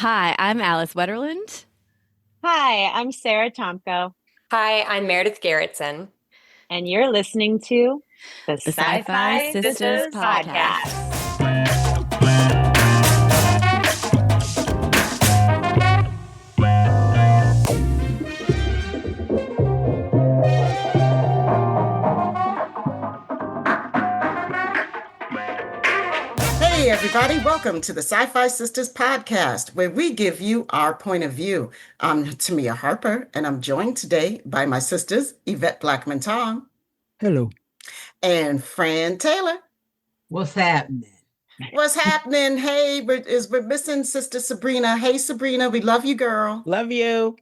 Hi, I'm Alice Wetterlund, Hi, I'm Sara Tomko, Hi, I'm Meredith Garretson. and you're listening to the the Sci-Fi Sci-Fi Sisters Sisters podcast. Podcast. Hey, everybody, welcome to the Sci-Fi Sisters podcast, where we give you our point of view. I'm Tamia Harper, and I'm joined today by my sisters, Yvette Blackman-Tom Hello. and Fran Taylor. What's happening? What's happening? Hey, we're missing Sister Sabrina. Hey, Sabrina, we love you, girl. Love you.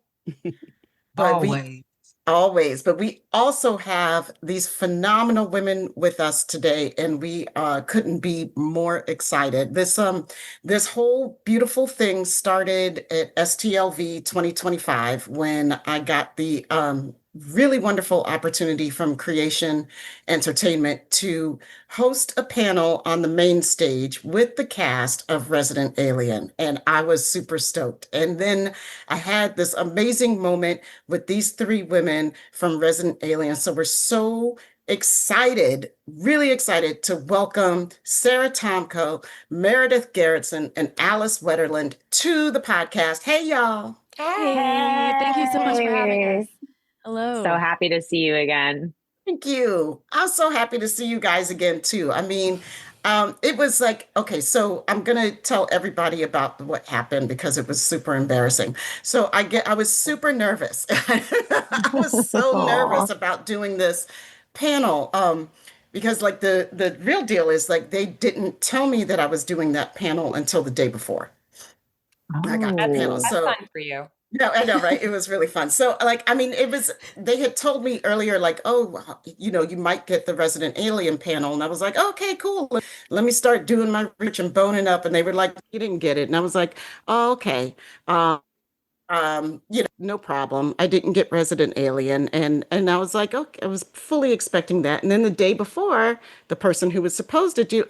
But Always. Always, but we also have these phenomenal women with us today, and we couldn't be more excited. This whole beautiful thing started at STLV 2025 when I got the really wonderful opportunity from Creation Entertainment to host a panel on the main stage with the cast of Resident Alien, and I was super stoked. And then I had this amazing moment with these three women from Resident Alien. So we're so excited, really excited to welcome Sara Tomko, Meredith Garretson, and Alice Wetterlund to the podcast. Hey, y'all. Hey, thank you so much for having us. Hello. So happy to see you again. Thank you. I'm so happy to see you guys again, too. I mean, it was like, okay, so I'm gonna tell everybody about what happened because it was super embarrassing. So I was super nervous. I was so nervous about doing this panel. Because like the real deal is like they didn't tell me that I was doing that panel until the day before. I got that panel. That's So fun for you. no, I know, right? It was really fun. So, like, I mean, they had told me earlier, like, oh, you might get the Resident Alien panel. And I was like, okay, cool. Let me start doing my research and boning up. And they were like, you didn't get it. And I was like, oh, okay. No problem. I didn't get Resident Alien. And I was like, okay, I was fully expecting that. And then the day before, the person who was supposed to do,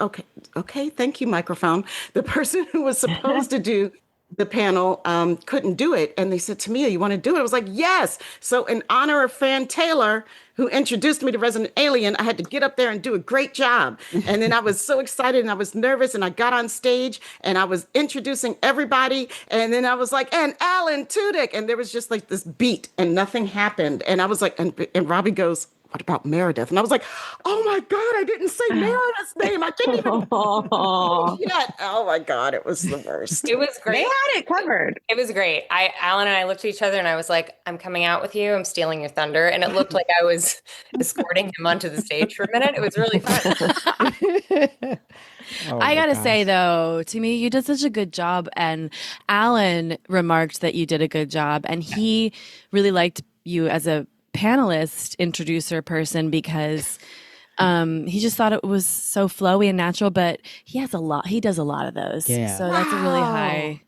okay, thank you, microphone. The person who was supposed to do the panel couldn't do it. And they said, Tamia, you want to do it? I was like, yes. So in honor of Fran Taylor, who introduced me to Resident Alien, I had to get up there and do a great job. And then I was so excited and I was nervous and I got on stage and I was introducing everybody. And then I was like, and Alan Tudyk. And there was just like this beat and nothing happened. And I was like, and Robbie goes, what about Meredith? And I was like, oh my God, I didn't say Meredith's name. I didn't even yet. Oh my God, it was the worst. It was They great. had it covered. It was great. Alan and I looked at each other and I was like, I'm coming out with you. I'm stealing your thunder. And it looked like I was escorting him onto the stage for a minute. It was really fun. I gotta say though, to me, you did such a good job, and Alan remarked that you did a good job, and he really liked you as a panelist introducer person because he just thought it was so flowy and natural, but he does a lot of those. Yeah. So that's a really high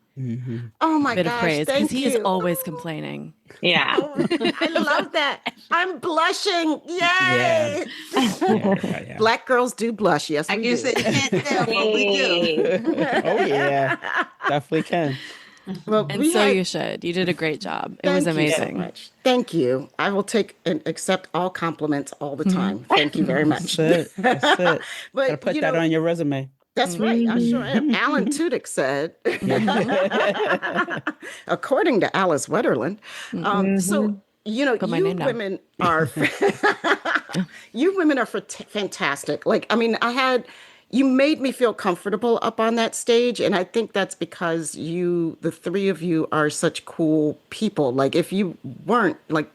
Oh my bit of gosh, praise because thank he is you. always complaining. Yeah. I love that. I'm blushing. Yay! Yeah. Yeah. Black girls do blush. Yes, I we guess do. you can't tell, but we do. Oh yeah. Definitely can. Well, And we so had- you should. You did a great job. It was Thank you so amazing. much. Thank you. I will take and accept all compliments all the time. Thank you very much. That's it. That's it. But Gotta put that on your resume. that's right. I sure am. Alan Tudyk said, according to Alice Wetterlund. So Put my you name down. women are you women are fantastic. Like, I mean, you made me feel comfortable up on that stage, and I think that's because the three of you are such cool people. Like, if you weren't, like,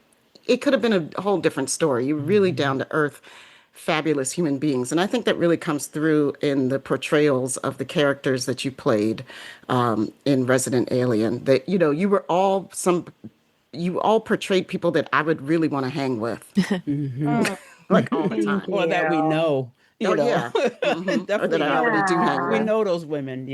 it could have been a whole different story. You're really down to earth, fabulous human beings. And I think that really comes through in the portrayals of the characters that you played in Resident Alien. That, you all portrayed people that I would really want to hang with, like all the time. Or that we know. Oh, You know. yeah. Mhm. Or Definitely that I already do hang we with. know those women,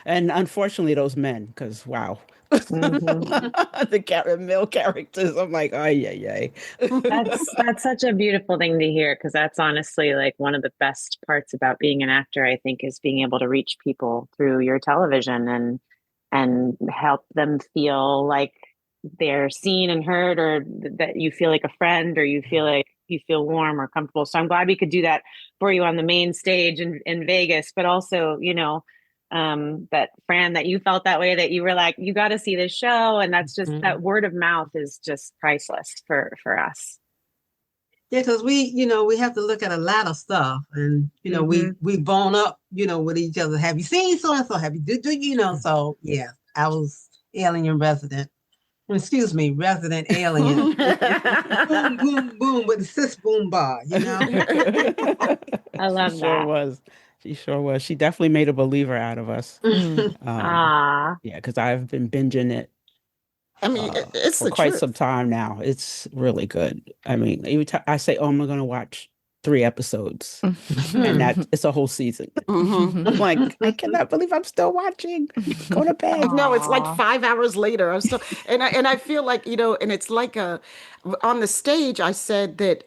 and unfortunately those men, because wow. The male characters, I'm like, oh yeah. That's such a beautiful thing to hear, because that's honestly like one of the best parts about being an actor, I think, is being able to reach people through your television. And and help them feel like they're seen and heard, or that you feel like a friend, or you feel warm or comfortable. So I'm glad we could do that for you on the main stage in Vegas, but also, that Fran, that you felt that way, that you were like, you got to see this show. And that's just that word of mouth is just priceless for us. Yeah, because we have to look at a lot of stuff, and we bone up, with each other. Have you seen so and so? Have you So yeah, I was alien resident. Excuse me, resident alien. Boom, boom, boom with the sis boom bar. I love She that. sure was. She sure was. She definitely made a believer out of us. Ah, Yeah, because I've been binging it. I mean, it's for the quite truth. some time now. It's really good. I mean, every time I say, "Oh, I'm going to watch 3 episodes," and it's a whole season. I'm like, I cannot believe I'm still watching. Go to bed. No, it's like 5 hours later. I'm still, and I feel like, and it's like on the stage, I said that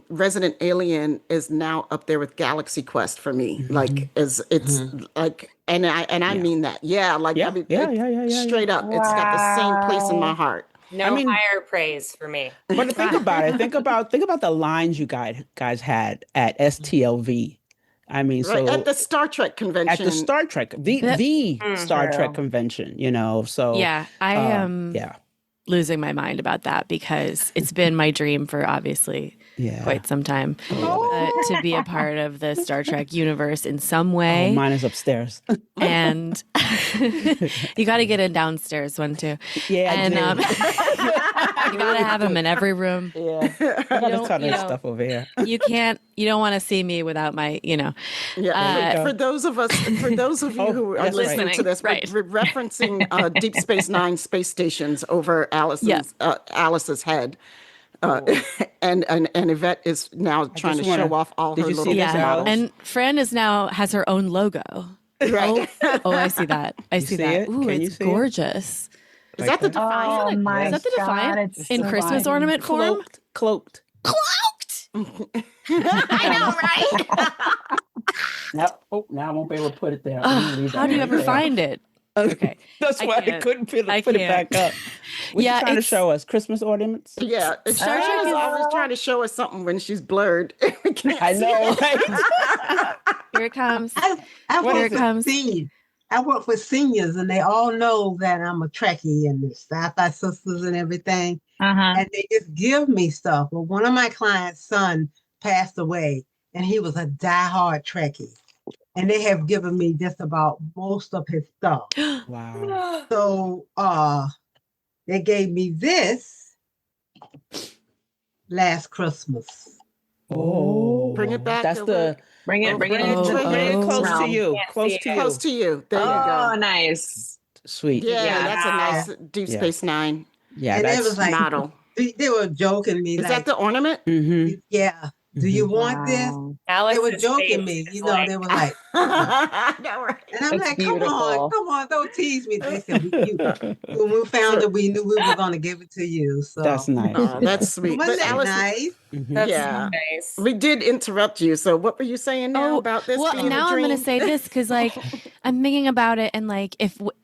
Resident Alien is now up there with Galaxy Quest for me. Like, it's like, and I mean that. Yeah, like, I mean, straight up, it's got the same place in my heart. No higher praise for me. But think about it. Think about the lines you guys had at STLV. I mean, Right, so at the Star Trek convention. At the Star Trek, the Star Trek convention, So yeah, I am losing my mind about that, because it's been my dream for obviously quite some time to be a part of the Star Trek universe in some way. Oh, mine is upstairs. And you got to get in downstairs one too. Yeah, and you got to have them in every room. Yeah, I got a ton of stuff over here. You don't want to see me without my, for those of you who are listening to this, we're referencing Deep Space Nine space stations over Alice's head. And Yvette is now trying to show off all her little models. And Fran has her own logo. Right. Oh, I see that. I see that. It? Ooh, it's gorgeous. Is that the Defiant? Oh my Is that the Defiant God, in Christmas ornament form? Cloaked. I know, right? Now I won't be able to put it there. How do you ever find it? Okay. That's why I couldn't put it back up. What you trying to show us? Christmas ornaments? Yeah. Star Trek is always trying to show us something when she's blurred. I know, right? Here it comes. Here it comes. I work with seniors, and they all know that I'm a Trekkie and the Sci-Fi sisters and everything. And they just give me stuff. Well, one of my clients' son passed away, and he was a diehard Trekkie. And they have given me just about most of his stuff. Wow. So they gave me this last Christmas. Oh, bring it back. Bring it close to you. Close to you. There you go. Oh, nice. Sweet. Yeah, that's a nice Deep Space Nine. Yeah, and that's it was like, model. They were joking me. Is that the ornament? Yeah. Do you want this? Alex, they were joking me. They were like, I know, right? And I'm like, come on, don't tease me. They said, when we found it, we knew we were going to give it to you. So that's nice. Oh, that's sweet. Wasn't that nice? That's nice. We did interrupt you. So what were you saying now about this? Well, now I'm going to say this because, like, I'm thinking about it, and like,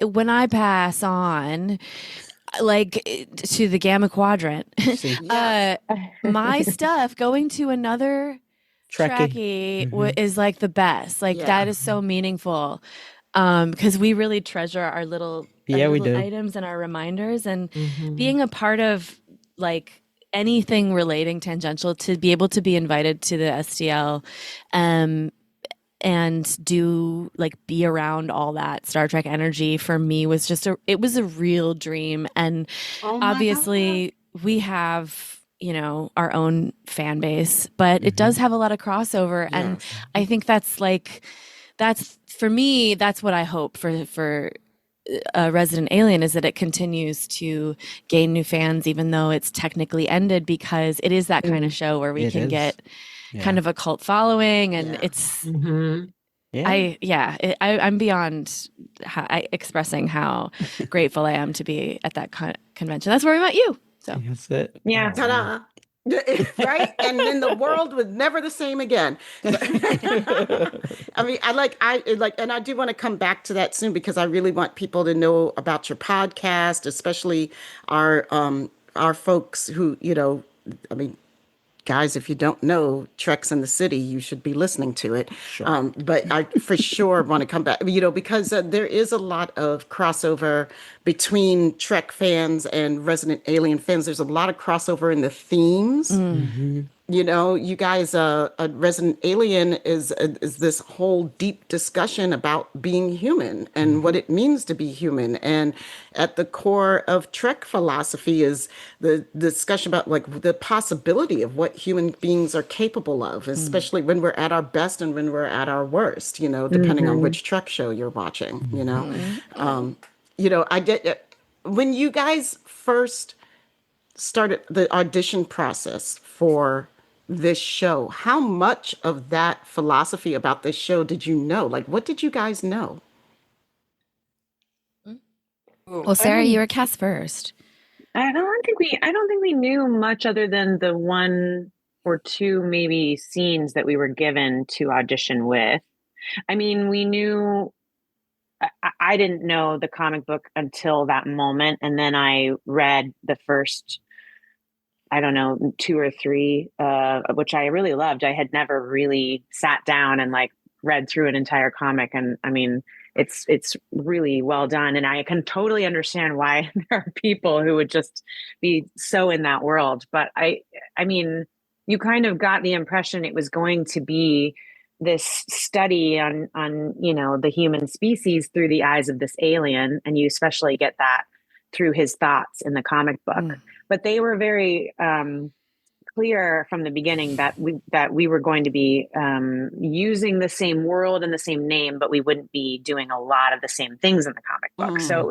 when I pass on, like, to the Gamma Quadrant, my stuff going to another Trekkie is like the best. Like that is so meaningful, because we really treasure our little items and our reminders, and being a part of like anything relating tangential, to be able to be invited to the STL and be around all that Star Trek energy, for me was it was a real dream. And obviously we have, our own fan base, but it does have a lot of crossover. And I think that's for me, that's what I hope for Resident Alien, is that it continues to gain new fans, even though it's technically ended, because it is that kind of show where we can get kind of a cult following, and it's I'm beyond expressing how grateful I am to be at that convention. That's where we met you. So that's it. Yeah. Ta-da. Right? And then the world was never the same again. I mean, and I do want to come back to that soon because I really want people to know about your podcast, especially our folks who, I mean, guys, if you don't know Treks in the City, you should be listening to it. Sure. But I for sure want to come back, because there is a lot of crossover between Trek fans and Resident Alien fans. There's a lot of crossover in the themes. Mm-hmm. You guys, a Resident Alien is this whole deep discussion about being human and what it means to be human. And at the core of Trek philosophy is the discussion about like the possibility of what human beings are capable of, especially when we're at our best and when we're at our worst, depending on which Trek show you're watching. I get when you guys first started the audition process for this show, how much of that philosophy about this show did you know? Like, what did you guys know? Well, Sarah, you were cast first. I don't think we knew much other than the one or two maybe scenes that we were given to audition with. I mean, we knew. I didn't know the comic book until that moment, and then I read the first, I don't know, 2 or 3, which I really loved. I had never really sat down and like read through an entire comic. And I mean, it's really well done. And I can totally understand why there are people who would just be so in that world. But I mean, you kind of got the impression it was going to be this study on, the human species through the eyes of this alien. And you especially get that through his thoughts in the comic book. But they were very clear from the beginning that we were going to be using the same world and the same name, but we wouldn't be doing a lot of the same things in the comic book. So it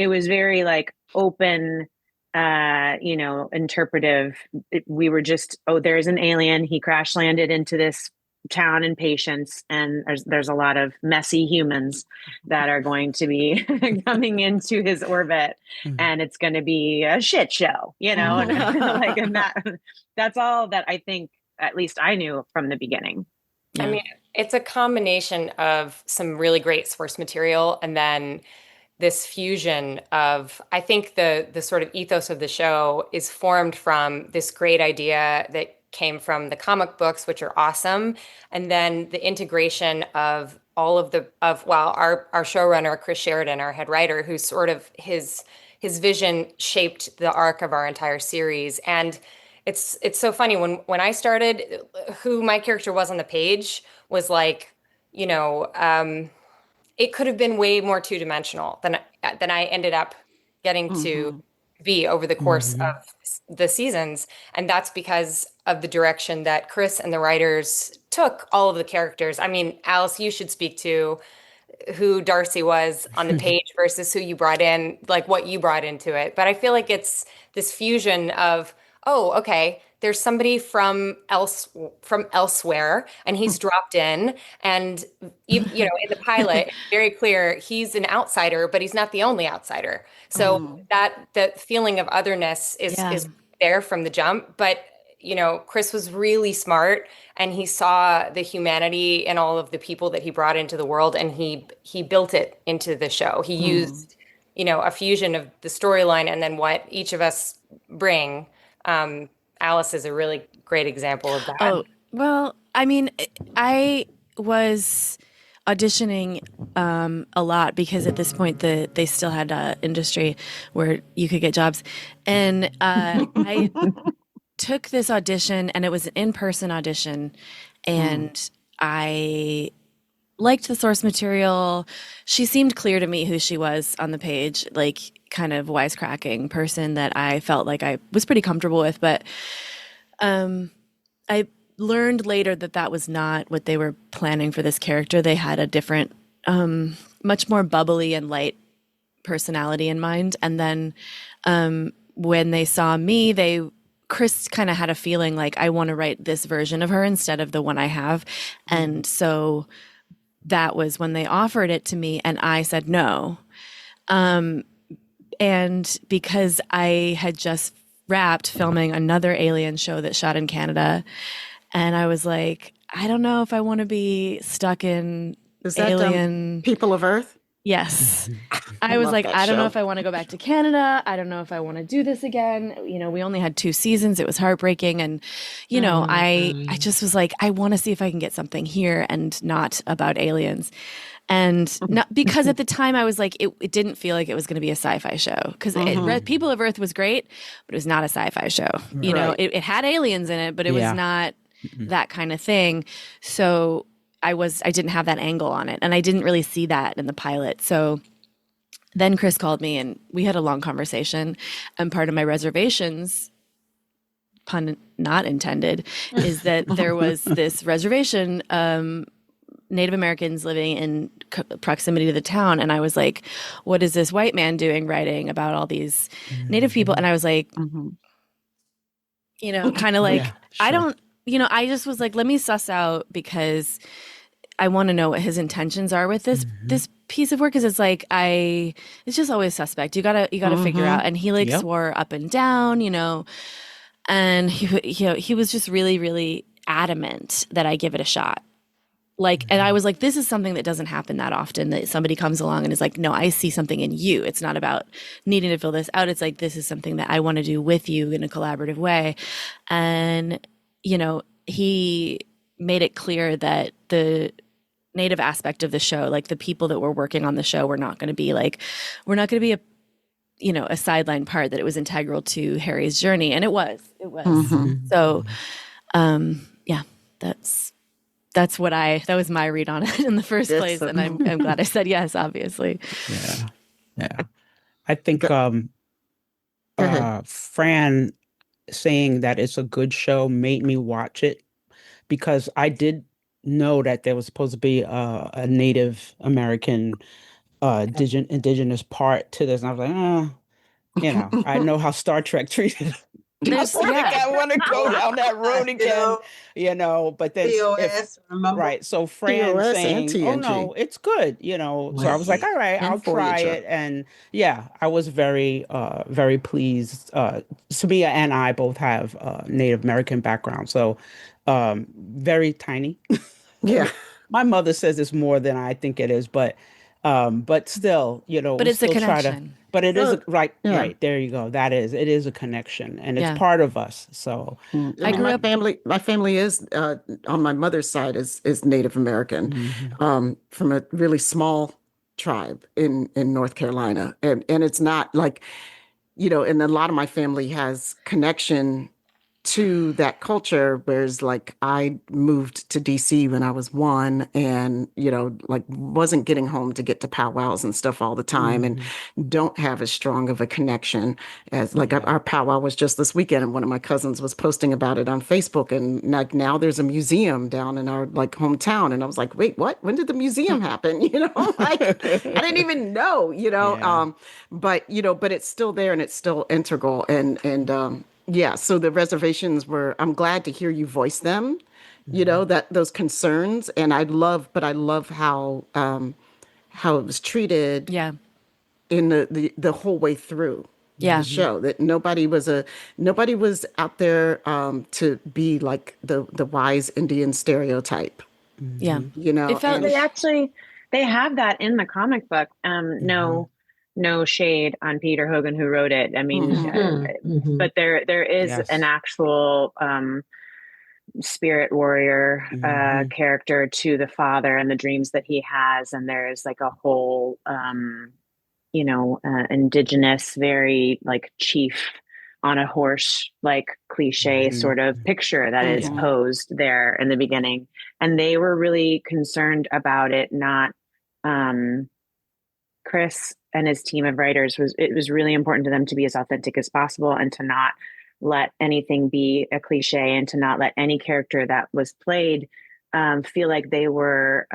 was very like open, interpretive. We were just, there's an alien. He crash landed into this town in Patience, and there's a lot of messy humans that are going to be coming into his orbit, and it's going to be a shit show, and that's all that I think at least I knew from the beginning. Yeah. I mean, it's a combination of some really great source material and then this fusion of, I think the sort of ethos of the show is formed from this great idea that came from the comic books, which are awesome. And then the integration of all of our showrunner, Chris Sheridan, our head writer, who sort of his vision shaped the arc of our entire series. And it's so funny when I started, who my character was on the page was like, it could have been way more two-dimensional than I ended up getting to be over the course of the seasons. And that's because of the direction that Chris and the writers took all of the characters. I mean, Alice, you should speak to who Darcy was on the page versus who you brought in, like what you brought into it. But I feel like it's this fusion of, there's somebody from elsewhere, and he's dropped in. And in the pilot, it's very clear he's an outsider, but he's not the only outsider. So that feeling of otherness is there from the jump. But Chris was really smart, and he saw the humanity in all of the people that he brought into the world, and he built it into the show. He used a fusion of the storyline and then what each of us bring. Alice is a really great example of that. Oh, well, I mean, I was auditioning a lot because at this point they still had industry where you could get jobs. And I took this audition, and it was an in-person audition, and I liked the source material. She seemed clear to me who she was on the page, like kind of wisecracking person that I felt like I was pretty comfortable with. But I learned later that was not what they were planning for this character. They had a different, much more bubbly and light personality in mind. And then when they saw me, Chris kind of had a feeling like, I want to write this version of her instead of the one I have. And so that was when they offered it to me, and I said no. And because I had just wrapped filming another Alien show that shot in Canada. And I was like, I don't know if I want to be stuck in Is that Alien. People of Earth? Yes. I was like, I don't know if I want to go back to Canada. I don't know if I want to do this again. You know, we only had 2 seasons. It was heartbreaking. And, you know, I just was like, I want to see if I can get something here and not about aliens. And not because at the time I was like, it didn't feel like it was going to be a sci-fi show because People of Earth was great, but it was not a sci-fi show. You know, it had aliens in it, but it was not that kind of thing. So I didn't have that angle on it, and I didn't really see that in the pilot. So then Chris called me and we had a long conversation, and part of my reservations, pun not intended, is that there was this reservation, Native Americans living in proximity to the town. And I was like, what is this white man doing writing about all these Native people? And I was like, you know, kind of like, I don't, you know, I just was like, let me suss out because I want to know what his intentions are with this piece of work. Cause it's like, it's just always suspect. You gotta figure out. And he like swore up and down, you know, and he was just really, really adamant that I give it a shot. Like, and I was like, this is something that doesn't happen that often, that somebody comes along and is like, no, I see something in you. It's not about needing to fill this out. It's like, this is something that I want to do with you in a collaborative way. And, you know, he made it clear that the Native aspect of the show, like the people that were working on the show, we're not going to be a, you know, a sideline part, that it was integral to Harry's journey. And it was. So, yeah, that was my read on it in the first place. And I'm glad I said yes, obviously. Yeah. I think Fran saying that it's a good show made me watch it, because I did know that there was supposed to be a Native American indigenous part to this. And I was like, you know, I know how Star Trek treated I want to go down that road again, you know, but then right. So Fran saying, oh no, it's good, you know. So I was like, all right, I'll try it. And yeah, I was very, very pleased. Samia and I both have Native American background. So very tiny. Yeah. My mother says it's more than I think it is, but still, you know, but it's a connection. But it is right. There you go. It is a connection, and it's part of us. So I grew up. My family is on my mother's side is Native American, from a really small tribe in North Carolina, and it's not like, you know, and a lot of my family has connection to that culture, whereas like I moved to DC when I was 1, and you know, like wasn't getting home to get to powwows and stuff all the time, and don't have as strong of a connection as like our powwow was just this weekend, and one of my cousins was posting about it on Facebook, and like now there's a museum down in our like hometown, and I was like, wait, what? When did the museum happen? You know, like I didn't even know, you know, but you know, but it's still there and it's still integral, and yeah, so the reservations I'm glad to hear you voice them, you know, that those concerns. And I love how it was treated in the whole way through the show, that nobody was out there to be like the wise Indian stereotype. Yeah. You know, it felt they have that in the comic book. No shade on Peter Hogan, who wrote it. I mean, but there is an actual spirit warrior character to the father and the dreams that he has, and there's like a whole indigenous, very like chief on a horse, like cliche sort of picture that is posed there in the beginning, and they were really concerned about it not. Chris and his team of writers it was really important to them to be as authentic as possible, and to not let anything be a cliche, and to not let any character that was played feel like they were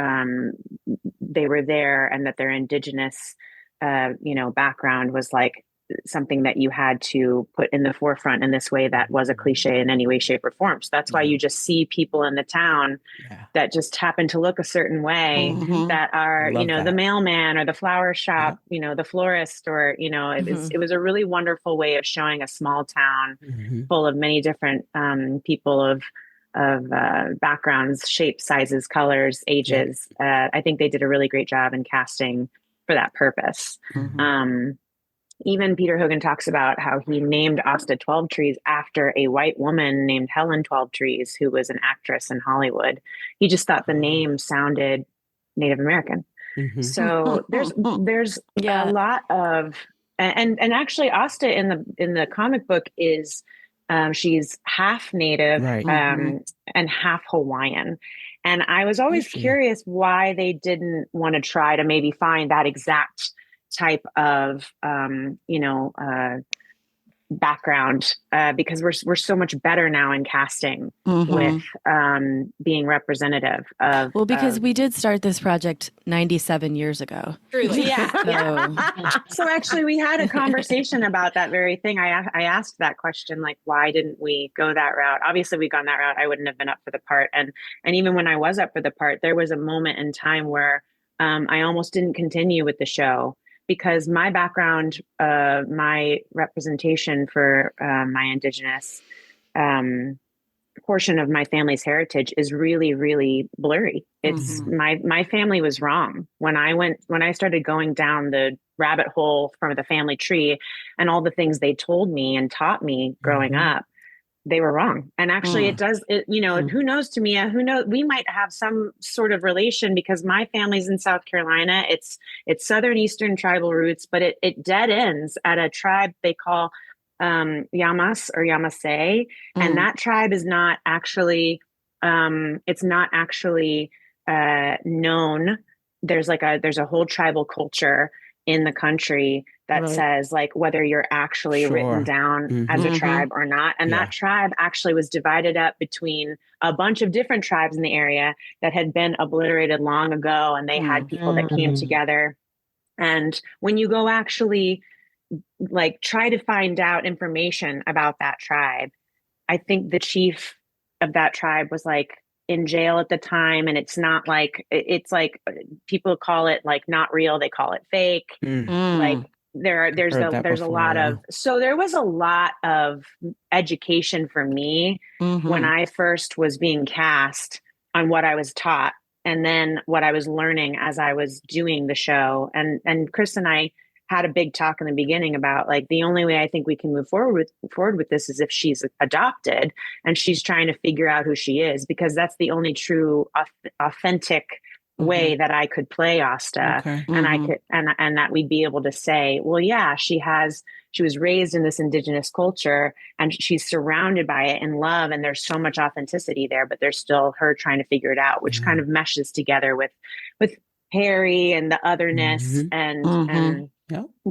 there, and that their indigenous background was like something that you had to put in the forefront in this way that was a cliche in any way, shape, or form. So that's why you just see people in the town that just happen to look a certain way that are, you know, the mailman or the flower shop, you know, the florist, or, you know, it was a really wonderful way of showing a small town full of many different people of backgrounds, shapes, sizes, colors, ages. I think they did a really great job in casting for that purpose. Even Peter Hogan talks about how he named Asta 12 Trees after a white woman named Helen 12 Trees, who was an actress in Hollywood. He just thought the name sounded Native American. So there's a lot of, and actually Asta in the comic book is, she's half Native and half Hawaiian. And I was always curious why they didn't want to try to maybe find that exact type of, background, because we're so much better now in casting with being representative of. Well, because we did start this project 97 years ago. Truly. So actually we had a conversation about that very thing. I asked that question, like, why didn't we go that route? Obviously we'd gone that route, I wouldn't have been up for the part. And even when I was up for the part, there was a moment in time where I almost didn't continue with the show, because my background, my representation for my Indigenous portion of my family's heritage is really, really blurry. It's my family was wrong. When I started going down the rabbit hole from the family tree and all the things they told me and taught me growing up, they were wrong. And actually who knows, Tamia, who knows, we might have some sort of relation, because my family's in South Carolina. It's Southern Eastern tribal roots, but it dead ends at a tribe they call Yamas or Yamasee. And that tribe is not actually, it's not actually known. There's a whole tribal culture in the country that says, like, whether you're actually written down as a tribe or not. And that tribe actually was divided up between a bunch of different tribes in the area that had been obliterated long ago. And they had people that came together. And when you go actually like try to find out information about that tribe, I think the chief of that tribe was like in jail at the time. And it's not like, it's like people call it like not real. They call it fake. Like there's a lot of, so there was a lot of education for me when I first was being cast on what I was taught, and then what I was learning as I was doing the show. And Chris and I had a big talk in the beginning about, like, the only way I think we can move forward with this is if she's adopted and she's trying to figure out who she is, because that's the only true authentic way that I could play Asta. And I could, and that we'd be able to say, well, yeah, she was raised in this Indigenous culture and she's surrounded by it in love. And there's so much authenticity there, but there's still her trying to figure it out, which kind of meshes together with Harry and the otherness and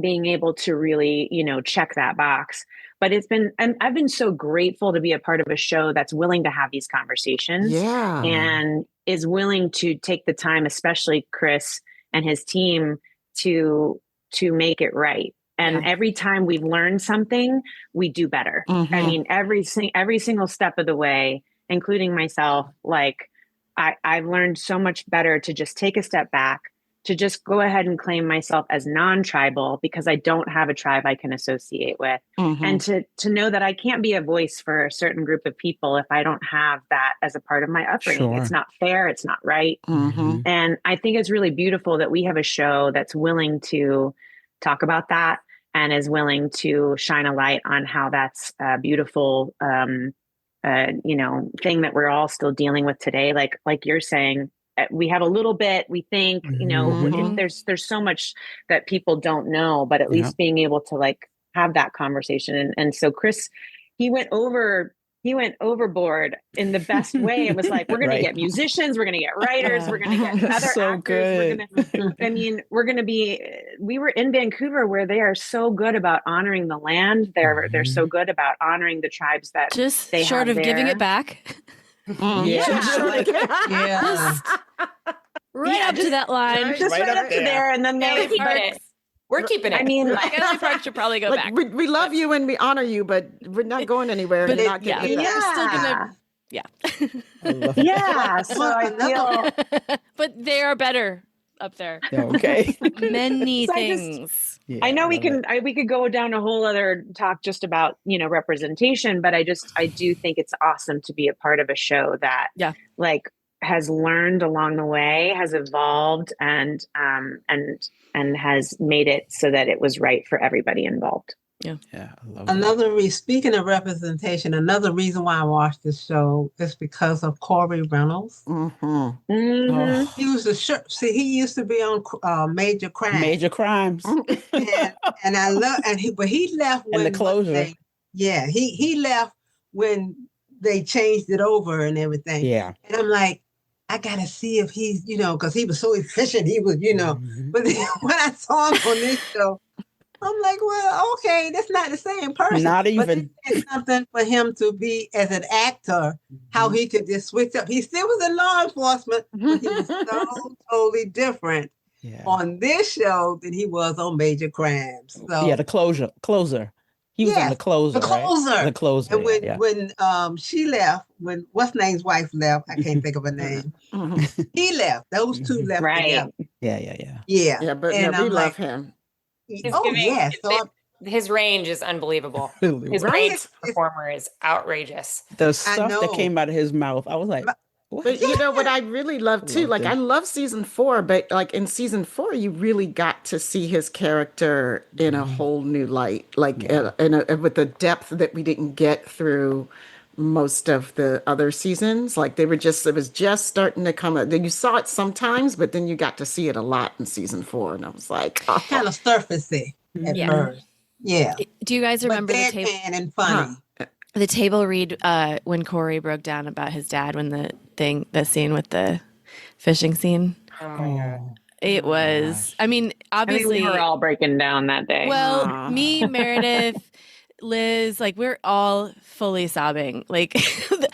being able to really, check that box. But I've been so grateful to be a part of a show that's willing to have these conversations and is willing to take the time, especially Chris and his team, to make it right. And every time we've learned something, we do better. I mean, every single step of the way, including myself, like I've learned so much better to just take a step back, to just go ahead and claim myself as non-tribal because I don't have a tribe I can associate with. And to know that I can't be a voice for a certain group of people if I don't have that as a part of my upbringing. It's not fair. It's not right. And I think it's really beautiful that we have a show that's willing to talk about that and is willing to shine a light on how that's a beautiful, thing that we're all still dealing with today. Like you're saying, we have a little bit, we think, there's so much that people don't know, but at least being able to like have that conversation. And so Chris, he went overboard in the best way. It was like, we're going to get musicians, we're going to get writers, we're going to get other actors. We were in Vancouver, where they are so good about honoring the land. They're so good about honoring the tribes that just they short have of there. giving it back. Right up to that line, just right up to there, and then they We're keeping it. I mean, Emily Park should probably go Like, back. we love you and we honor you, but we're not going anywhere. But You're not getting it back. We're still gonna, I love it. yeah. So I feel but they are better up there. Okay. Many So things. I know we love it. we could go down a whole other talk just about, representation, but I do think it's awesome to be a part of a show that like has learned along the way, has evolved and has made it so that it was right for everybody involved. Yeah, I love Speaking of representation, another reason why I watched this show is because of Corey Reynolds. Mm-hmm. Mm-hmm. Oh. He was he used to be on Major Crimes. Major Crimes. and I love, but he left when And the closure. He left when they changed it over and everything. Yeah. And I'm like, I gotta see if he's, because he was so efficient. He was, Mm-hmm. But then when I saw him on this show, I'm like, well, okay, that's not the same person. Not even. But it's something for him to be as an actor, how he could just switch up. He still was in law enforcement, but he was so totally different on this show than he was on Major Crimes. So the closer. He was on the closer. The closer. Right? The closer. And when she left, when what's name's wife left, I can't think of her name. He left. Those two left together. Yeah. Yeah, but and we love him. His range is unbelievable. His range as a performer is outrageous. The stuff that came out of his mouth, I was like, what? But you know what I really love too? Like I love season 4, but like in season 4, you really got to see his character in a whole new light, like with the depth that we didn't get through most of the other seasons. Like it was just starting to come up. Then you saw it sometimes, but then you got to see it a lot in season 4, and I was like, kind of surfacey at first. Yeah. Do you guys remember the table and funny? The table read when Corey broke down about his dad when the scene with the fishing scene. Oh my God. It was, I mean, obviously we were all breaking down that day. Well, me, Meredith, Liz, like we're all fully sobbing. Like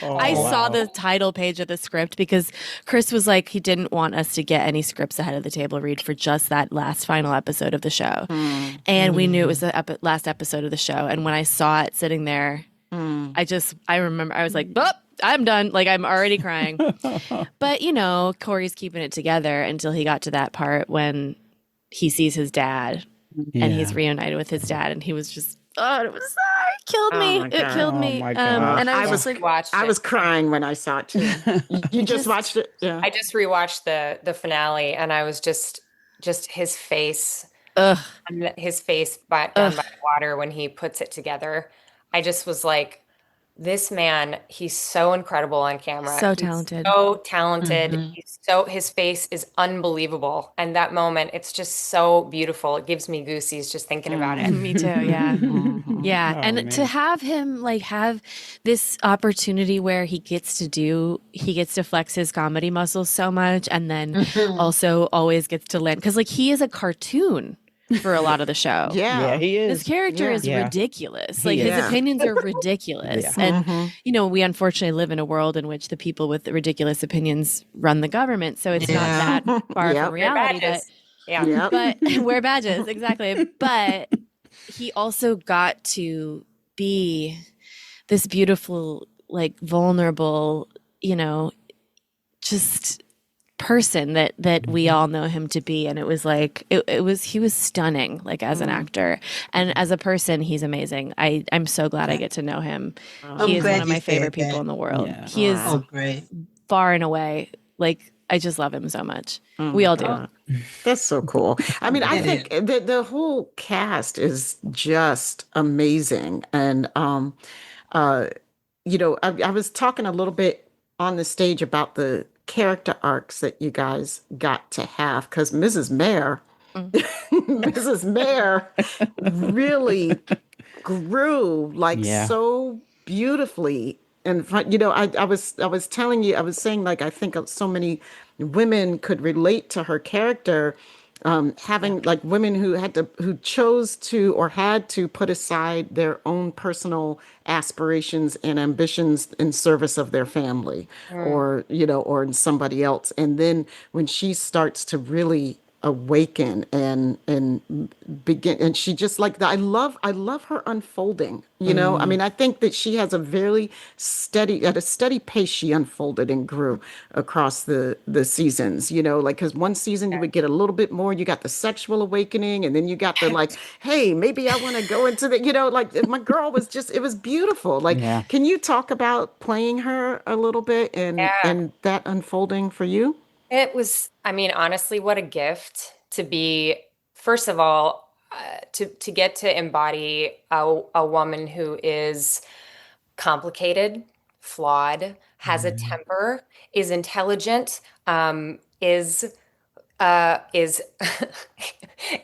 I saw the title page of the script because Chris was like, he didn't want us to get any scripts ahead of the table read for just that last final episode of the show. And we knew it was the last episode of the show. And when I saw it sitting there, I remember I was like, oh, I'm done. Like I'm already crying. But Corey's keeping it together until he got to that part when he sees his dad and he's reunited with his dad. And he was just, it killed me. It killed me. And I was like, I was crying when I saw it too. You just watched it? Yeah. I just rewatched the finale and I was just his face. His face down by the water when he puts it together. I just was like, this man, he's so incredible on camera. So talented. So talented. His face is unbelievable. And that moment, it's just so beautiful. It gives me goosies just thinking about it. Me too, yeah. Yeah. Oh, and man. to have him have this opportunity where he gets to flex his comedy muscles so much and then also always gets to land. Because he is a cartoon for a lot of the show. Yeah, he is. His character is ridiculous. His opinions are ridiculous. Yeah. And, we unfortunately live in a world in which the people with ridiculous opinions run the government. So it's not that far from reality. But wear badges, exactly. But he also got to be this beautiful, vulnerable, just person that we all know him to be. And it was he was stunning as an actor, and as a person he's amazing. I'm so glad I get to know him. He is one of my favorite people in the world. He is great. Far and away, I just love him so much. We all do. That's so cool. I mean, I think the whole cast is just amazing. And I was talking a little bit on the stage about the character arcs that you guys got to have, because Mrs. Mayer really grew so beautifully. And I was telling you, I was saying I think so many women could relate to her character, having women who chose to or had to put aside their own personal aspirations and ambitions in service of their family or in somebody else. And then when she starts to really awaken and begin, and she just like that. I love her unfolding, I mean, I think that she has a very steady, at a steady pace, she unfolded and grew across the seasons, like, because one season you would get a little bit more, you got the sexual awakening, and then you got the like, hey, maybe I want to go into the, like, my girl was just, it was beautiful. Like, Yeah. can you talk about playing her a little bit Yeah. and that unfolding for you? It was, I mean, honestly, what a gift to be, first of all, to get to embody a woman who is complicated, flawed, has a temper, is intelligent, is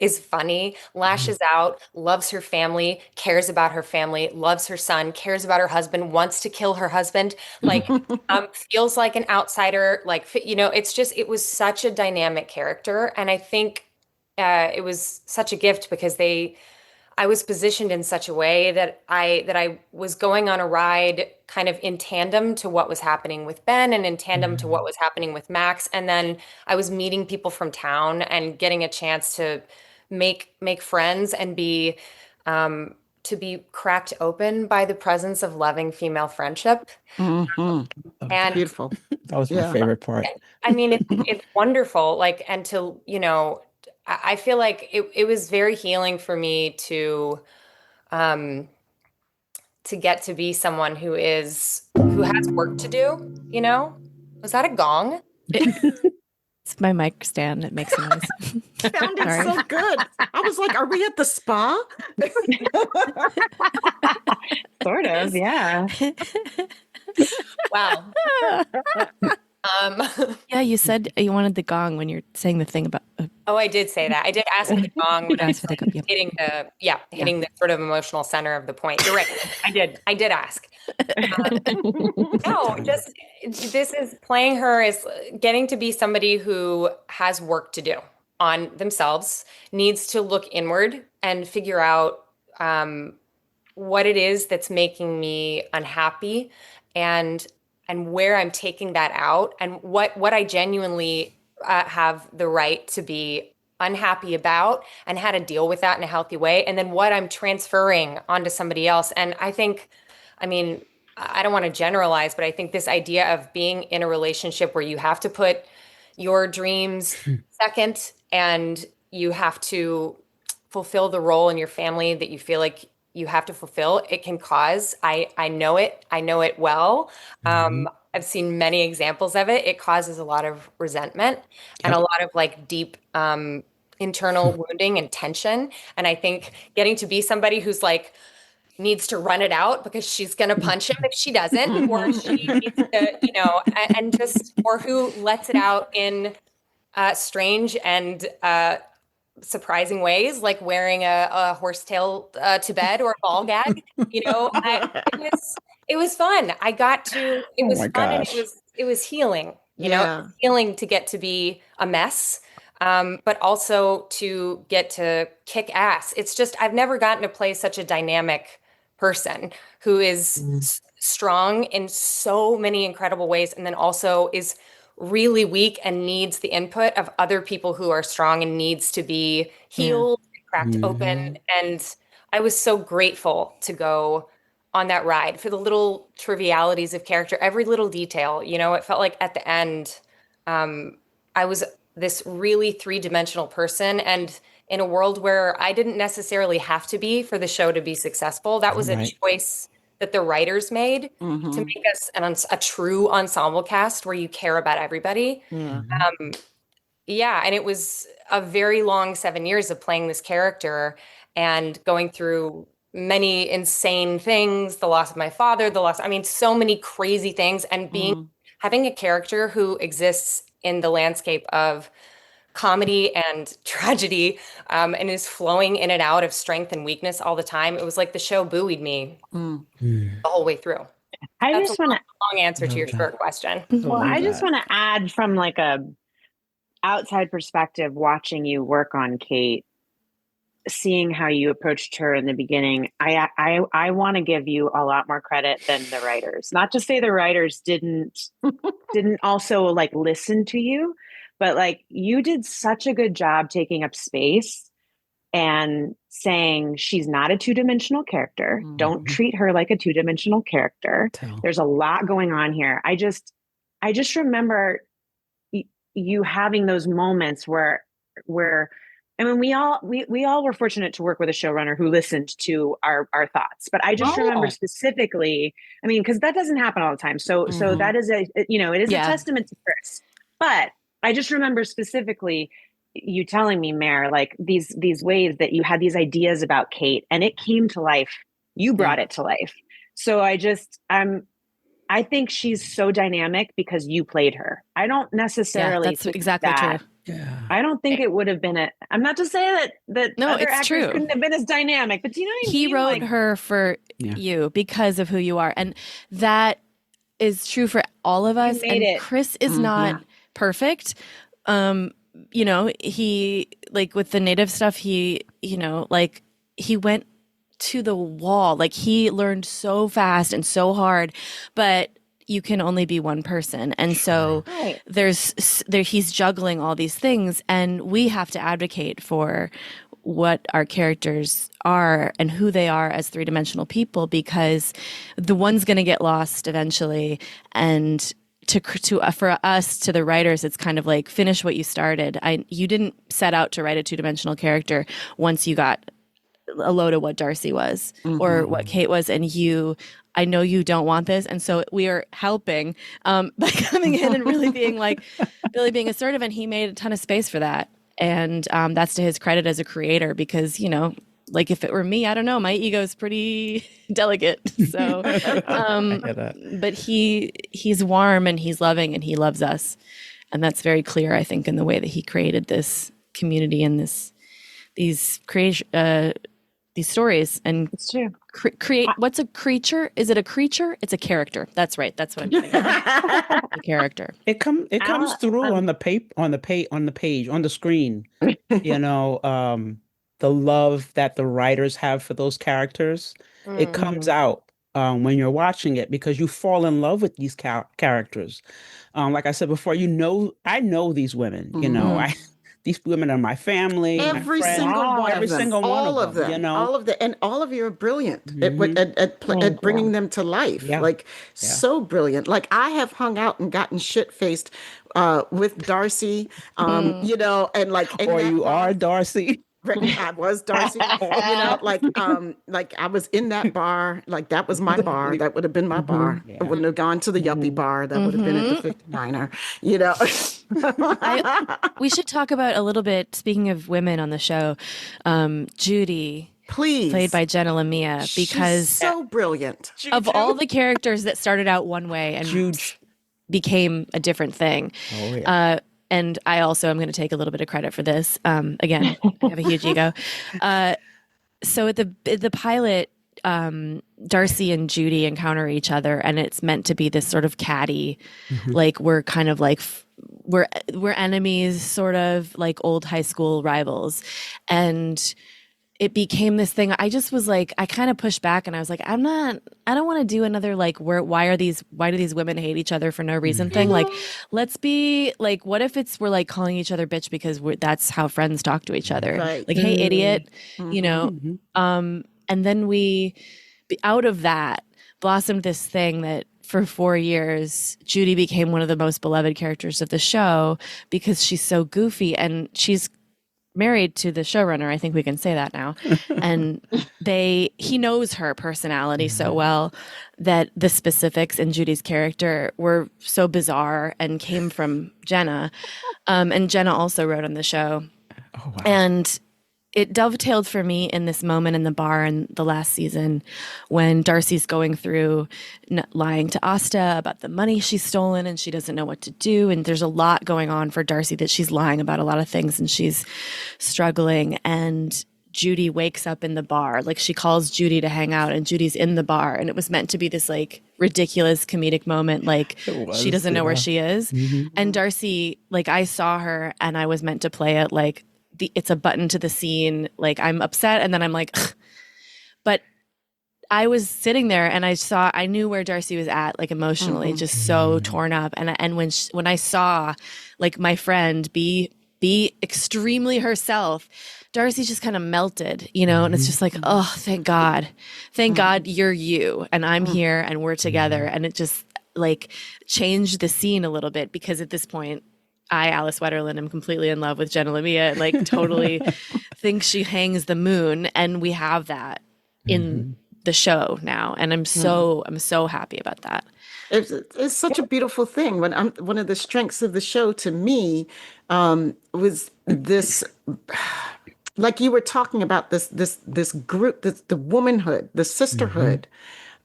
is funny, lashes out, loves her family, cares about her family, loves her son, cares about her husband, wants to kill her husband, like feels like an outsider, like it was such a dynamic character, and I think it was such a gift because I was positioned in such a way that I was going on a ride kind of in tandem to what was happening with Ben and in tandem to what was happening with Max. And then I was meeting people from town and getting a chance to make friends and to be cracked open by the presence of loving female friendship. And Beautiful. That was my Yeah. favorite part. I mean, it's wonderful. Like, and I feel like it was very healing for me to get to be someone who has work to do. Was that a gong? It's my mic stand. It makes a noise. Sounded Sorry. so good. I was like, are we at the spa? Sort of, yeah. Wow. Yeah, you said you wanted the gong when you're saying the thing about. Oh, I did say that. I did ask for the gong when I was Asked for the gong, yep. hitting the sort of emotional center of the point. You're right. I did ask. No, just this is playing her as getting to be somebody who has work to do on themselves, needs to look inward and figure out what it is that's making me unhappy and where I'm taking that out and what I genuinely have the right to be unhappy about and how to deal with that in a healthy way. And then what I'm transferring onto somebody else. And I mean, I don't want to generalize, but I think this idea of being in a relationship where you have to put your dreams second and you have to fulfill the role in your family that you feel like you have to fulfill, it can cause, I know it well. I've seen many examples of it. It causes a lot of resentment and a lot of like deep internal wounding and tension. And I think getting to be somebody who's like needs to run it out because she's going to punch him if she doesn't, or she needs to, and just, or who lets it out in strange and surprising ways, like wearing a horsetail to bed or a ball gag. It was fun. I got to. It was fun, and it was healing. It was healing to get to be a mess, but also to get to kick ass. It's just I've never gotten to play such a dynamic person who is strong in so many incredible ways, and then also is really weak and needs the input of other people who are strong and needs to be healed, cracked open. And I was so grateful to go on that ride for the little trivialities of character, every little detail. It felt like at the end, I was this really three-dimensional person, and in a world where I didn't necessarily have to be for the show to be successful. That was a choice that the writers made to make us a true ensemble cast where you care about everybody. And it was a very long 7 years of playing this character and going through many insane things, the loss of my father, so many crazy things, and having a character who exists in the landscape of comedy and tragedy, and is flowing in and out of strength and weakness all the time. It was like the show buoyed me the whole way through. That's just want a long answer to your short question. Well, I just want to add from like a outside perspective, watching you work on Kate, seeing how you approached her in the beginning. I want to give you a lot more credit than the writers. Not to say the writers didn't also like listen to you, but like you did such a good job taking up space and saying she's not a two-dimensional character. Don't treat her like a two-dimensional character. There's a lot going on here. I just remember you having those moments where I mean, we all were fortunate to work with a showrunner who listened to our thoughts, but I just remember specifically, I mean, because that doesn't happen all the time. So that is it is a testament to Chris. But I just remember specifically you telling me, Mare, like these ways that you had these ideas about Kate and it came to life. You brought it to life. So I think she's so dynamic because you played her. I don't necessarily that's exactly that. True. Yeah. I don't think it would have been I'm not to say that no, other it's actors true. couldn't have been as dynamic, but do you know what I mean? He wrote her for you because of who you are. And that is true for all of us. And Chris is not perfect. He like with the native stuff, he went to the wall. Like he learned so fast and so hard, but you can only be one person. And so he's juggling all these things, and we have to advocate for what our characters are and who they are as three-dimensional people, because the one's going to get lost eventually. And for us, to the writers, it's kind of like finish what you started. You didn't set out to write a two-dimensional character once you got a load of what Darcy was or what Kate was, and I know you don't want this, and so we are helping by coming in and really being assertive, and he made a ton of space for that, and that's to his credit as a creator, because like if it were me, I don't know, my ego is pretty delicate, so but he's warm and he's loving and he loves us, and that's very clear, I think, in the way that he created this community and these stories. And it's true. Create what's a creature? Is it a creature? It's a character. That's right. That's what I'm getting at. A character. It comes through on the page, on the screen. The love that the writers have for those characters. It comes out when you're watching it, because you fall in love with these characters. Like I said before, I know these women. These women are my family. Every single one of them. All of them. All of them. And all of you are brilliant at bringing them to life. Yeah. So brilliant. Like I have hung out and gotten shit-faced with Darcy, and or you are Darcy. I was Darcy, like I was in that bar, like that was my bar. That would have been my bar. Yeah. I wouldn't have gone to the yuppie bar. That would have been at the 59er, we should talk about a little bit, speaking of women on the show, Judy. Please. Played by Jenna Lamia, because she's so brilliant. Of all the characters that started out one way and became a different thing. Oh, yeah. And I also am going to take a little bit of credit for this. Again, I have a huge ego. So at the pilot, Darcy and Judy encounter each other, and it's meant to be this sort of catty, like we're kind of like we're enemies, sort of like old high school rivals, and it became this thing. I just was like, I kind of pushed back, and I was like, I don't want to do another like why do these women hate each other for no reason thing? Like, let's be like, what if we're like calling each other bitch because that's how friends talk to each other, right? Like, hey, idiot, and then we, out of that, blossomed this thing that for 4 years, Judy became one of the most beloved characters of the show because she's so goofy, and she's married to the showrunner. I think we can say that now. And he knows her personality so well that the specifics in Judy's character were so bizarre and came from Jenna. And Jenna also wrote on the show. Oh, wow. And it dovetailed for me in this moment in the bar in the last season when Darcy's going through lying to Asta about the money she's stolen, and she doesn't know what to do. And there's a lot going on for Darcy, that she's lying about a lot of things and she's struggling. And Judy wakes up in the bar. Like, she calls Judy to hang out, and Judy's in the bar. And it was meant to be this like ridiculous comedic moment. Like, she doesn't know where she is. And Darcy, like, I saw her and I was meant to play it like, it's a button to the scene. Like, I'm upset, and then I'm like, ugh. But I was sitting there and I knew where Darcy was at, like emotionally, just so torn up. And when I saw like my friend be extremely herself, Darcy just kind of melted, and it's just like, oh, thank God you're you and I'm here and we're together. And it just like changed the scene a little bit, because at this point, I, Alice Wetterlund, am completely in love with Jenna Lamia and like totally think she hangs the moon. And we have that in the show now. And I'm so happy about that. It's such a beautiful thing. One of the strengths of the show to me was this, like you were talking about this group, the womanhood, the sisterhood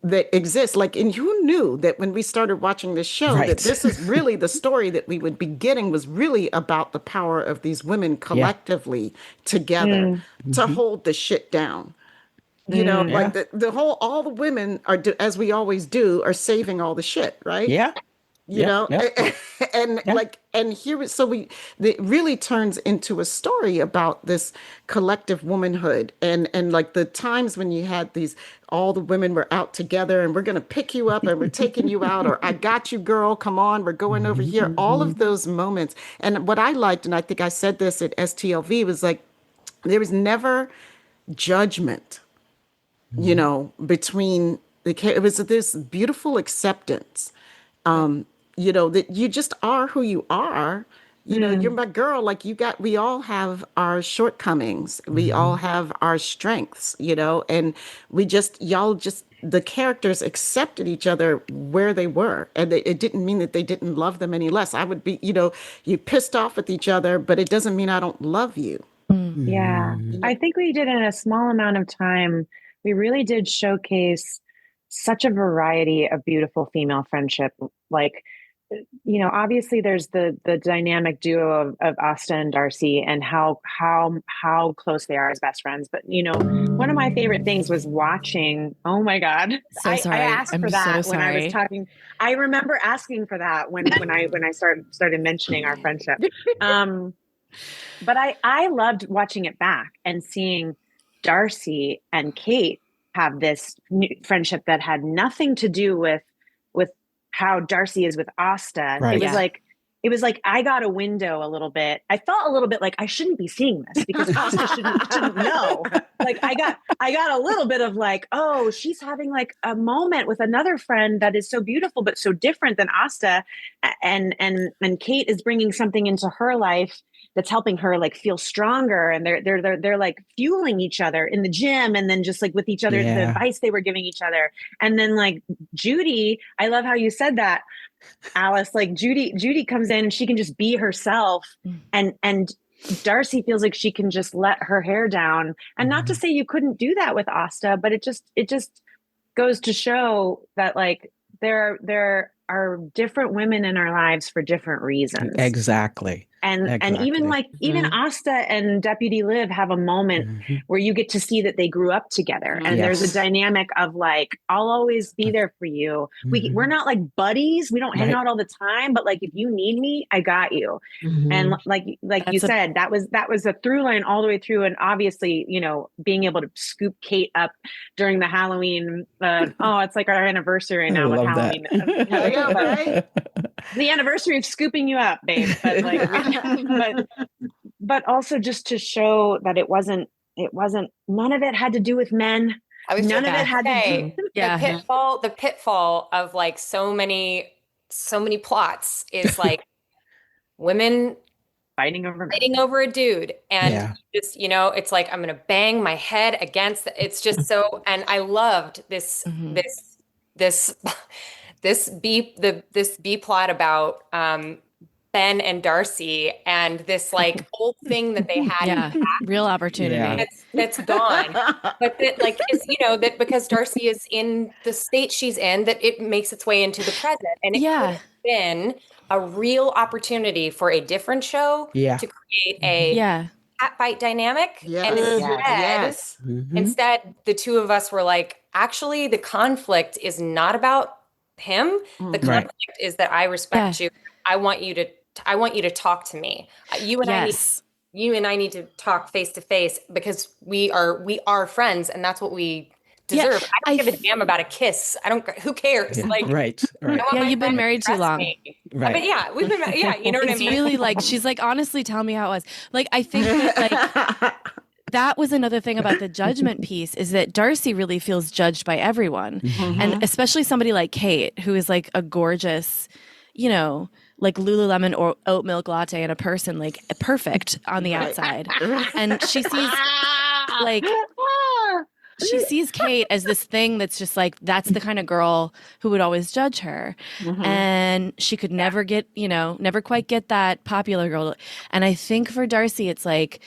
that exists. Like, and who knew that when we started watching this show, that this is really the story that we would be getting was really about the power of these women collectively together to hold the shit down. Like the whole, all the women are, as we always do, are saving all the shit, right? Yeah. And here, it really turns into a story about this collective womanhood and like the times when you had all the women were out together and we're going to pick you up and we're taking you out, or I got you, girl, come on, we're going over here. All of those moments. And what I liked, and I think I said this at STLV, was like, there was never judgment, between it was this beautiful acceptance. That you just are who you are. You're my girl. Like we all have our shortcomings. We all have our strengths, and the characters accepted each other where they were. And it didn't mean that they didn't love them any less. I would be, you pissed off with each other, but it doesn't mean I don't love you. Yeah. I think we did in a small amount of time. We really did showcase such a variety of beautiful female friendship. Like, obviously there's the dynamic duo of Asta and Darcy and how close they are as best friends. But, one of my favorite things was watching, oh my God. So sorry. I asked for that when I was talking. I remember asking for that when I started mentioning our friendship. But I loved watching it back and seeing Darcy and Kate have this new friendship that had nothing to do with how Darcy is with Asta. Right. It was like I got a window a little bit. I felt a little bit like I shouldn't be seeing this because Asta shouldn't know. Like I got a little bit of like, oh, she's having like a moment with another friend that is so beautiful but so different than Asta, and Kate is bringing something into her life that's helping her like feel stronger, and they're like fueling each other in the gym, and then just like with each other, the advice they were giving each other. And then like Judy, I love how you said that, Alice, like Judy comes in and she can just be herself, and Darcy feels like she can just let her hair down. And not to say you couldn't do that with Asta, but it just goes to show that like there are different women in our lives for different reasons. Exactly. And even Asta and Deputy Liv have a moment where you get to see that they grew up together, and there's a dynamic of like, I'll always be there for you. We're not like buddies. We don't hang out all the time, but like if you need me, I got you. And like you said, that was a through line all the way through. And obviously, being able to scoop Kate up during the Halloween. It's like our anniversary right now with Halloween. The anniversary of scooping you up, babe. But like. but also just to show that it wasn't none of it had to do with men. None of it had to do the pitfall of like so many plots is like women fighting over a dude, and just it's like I'm gonna bang my head against it's just so. And I loved this B plot about Ben and Darcy, and this like old thing that they had, real opportunity that's gone, but that like is that because Darcy is in the state she's in, that it makes its way into the present, and it could have been a real opportunity for a different show to create a catfight dynamic, and instead the two of us were like, actually the conflict is not about him. The conflict is that I respect you. I want you to talk to me. You and I need to talk face to face because we are friends, and that's what we deserve. I don't give a damn about a kiss. Who cares? Yeah, Like, right. Yeah, you've been married too long. Right. But yeah, we've been, you know what I It's mean? really like, she's like, honestly, tell me how it was. Like, I think that like, that was another thing about the judgment piece is that Darcy really feels judged by everyone. And especially somebody like Kate, who is like a gorgeous, you know, like Lululemon or oat milk latte in a person, like perfect on the outside. And she sees like, she sees Kate as this thing that's just like, that's the kind of girl who would always judge her. And she could never get, you know, never quite get that popular girl. And I think for Darcy, it's like,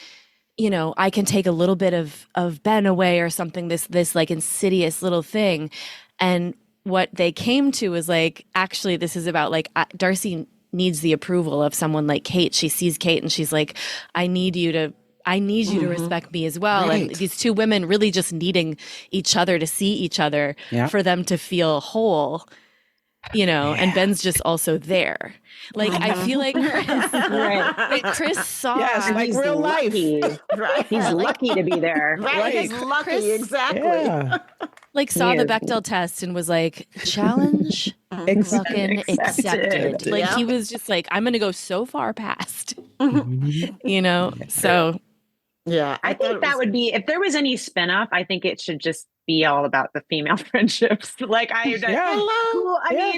you know, I can take a little bit of Ben away or something, this like insidious little thing. And what they came to is like, actually, this is about like, Darcy needs the approval of someone like Kate. She sees Kate and she's like, I need you to respect me as well. Right. And these two women really just needing each other to see each other for them to feel whole, you know, and Ben's just also there. Like, I feel like Chris saw. Yes, like he's real life. Right. He's lucky to be there. Right. He's lucky. Chris- Exactly. Yeah. Like saw He the is. Bechdel test and was like, challenge fucking accepted. Like he was just like, I'm gonna go so far past, you know. So Yeah. I think that would be, if there was any spinoff, I think it should just be all about the female friendships. Like mean,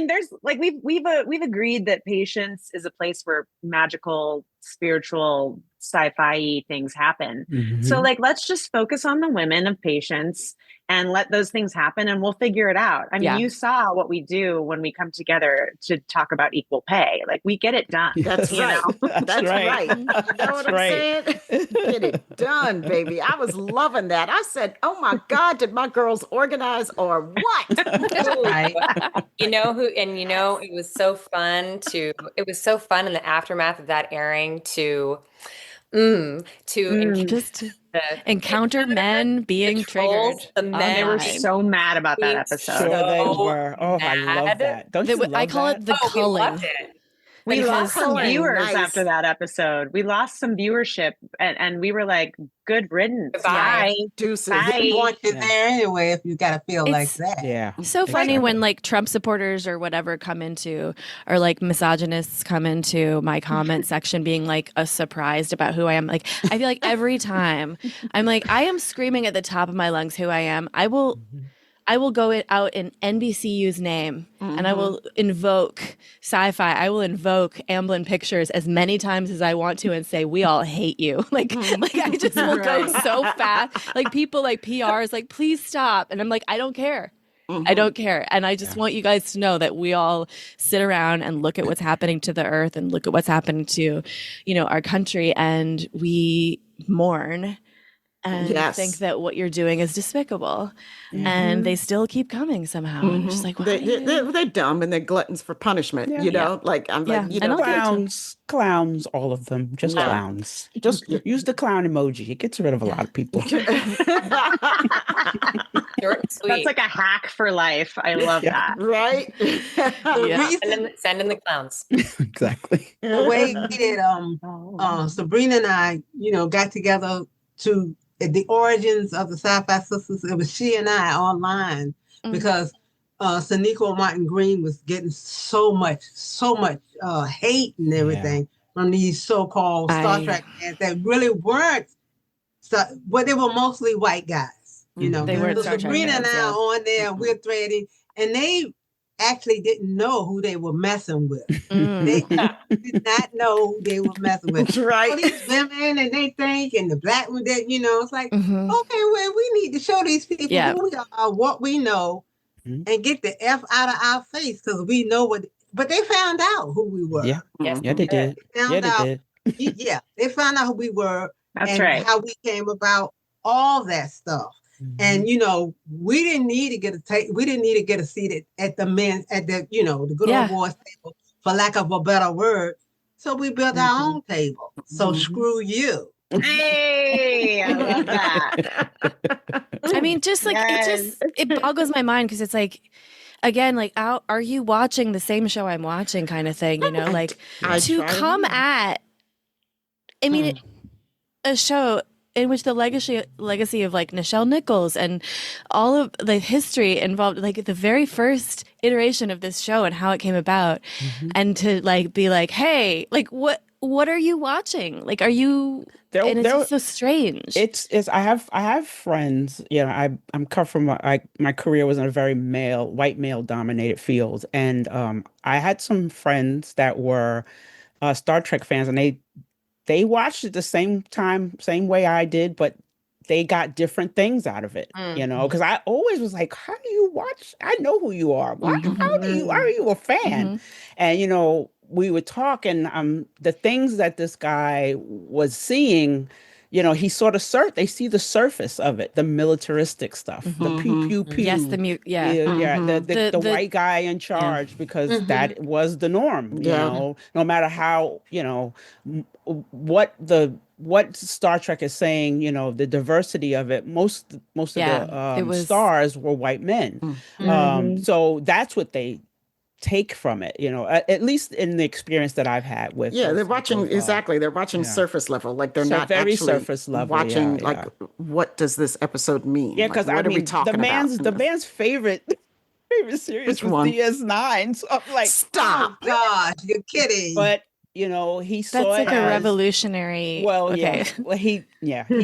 there's like we've agreed that Patience is a place where magical, spiritual, sci-fi things happen. So like, let's just focus on the women of Patience and let those things happen, and we'll figure it out. I mean, you saw what we do when we come together to talk about equal pay. Like, we get it done. That's right. That's right. You know what I'm saying? Get it done, baby. I was loving that. I said, oh my God, did my girls organize or what? You know who, and you know, it was so fun in the aftermath of that airing to encounter men being triggered. The men They were so mad about that episode. Sure they were. Oh, I love that. Don't you love I call that? it the we culling. loved it. We lost some Culling, viewers nice. after that episode. We lost some viewership, and we were like, good riddance. Goodbye. Bye. Deuces. Bye. Want you there anyway if you gotta feel like It's- that. Yeah. So funny when like Trump supporters or whatever come into, or like misogynists come into my comment section being like surprised about who I am. Like, I feel like every time I'm like, I am screaming at the top of my lungs who I am. I will go out in NBCU's name and I will invoke sci-fi. I will invoke Amblin Pictures as many times as I want to and say, we all hate you. Like I just will go so fast. Like people like PR is like, please stop. And I'm like, I don't care. I don't care. And I just want you guys to know that we all sit around and look at what's happening to the earth and look at what's happening to, you know, our country, and we mourn and think that what you're doing is despicable. And they still keep coming somehow. I'm just like, they're dumb and they're gluttons for punishment. You know, like I'm like, you know, clowns, all of them, just clowns. Just use the clown emoji. It gets rid of a lot of people. Short and sweet. That's like a hack for life. I love that. Right? Send in the clowns. Exactly. The way we did, Sabrina and I, you know, got together to the origins of the Sci-Fi Sisters. It was she and I online because Sonequa Martin Green was getting so much hate and everything from these so-called Star Trek fans that really weren't. But they were mostly white guys, you know. They weren't so Star Trek Sabrina and fans, I are on there, and we're threading, and they actually didn't know who they were messing with. They did not know who they were messing with. Right. All these women, and they think, and the black one that, you know, it's like, okay, well, we need to show these people who we are, what we know, and get the F out of our face, because we know what, but they found out who we were. Yeah, they did. They found out who we were. That's and how we came about, all that stuff. And you know, we didn't need to get a seat at the the good old boys table, for lack of a better word. So we built our own table. So screw you. Hey, I love that. I mean, just like it boggles my mind, because it's like, again, like, are you watching the same show I'm watching, kind of thing, you know? Like, to come at, I mean, a show in which the legacy of like Nichelle Nichols and all of the history involved, like the very first iteration of this show and how it came about, and to like be like, hey, like what are you watching? Like, are you? And it's just so strange. It's I have friends. You know, I'm come from my career was in a very white male dominated field, and I had some friends that were Star Trek fans, and they watched it the same way I did, but they got different things out of it, you know, because I always was like, how do you watch? I know who you are. Why, are you a fan? And, you know, we would talk, and the things that this guy was seeing, you know, he sort of they see the surface of it, the militaristic stuff, the pew pew pew. Yes, the white guy in charge, because that was the norm, you know, no matter how, you know, what Star Trek is saying, you know, the diversity of it, most of the stars were white men. So that's what they take from it, you know, at least in the experience that I've had with they're watching they're watching surface level, like they're not very actually surface level watching like what does this episode mean, because like, what are we talking about? The man's favorite series was DS9, so I'm like, stop. Oh gosh, you're kidding. But you know, he saw that's it like a revolutionary. Well, he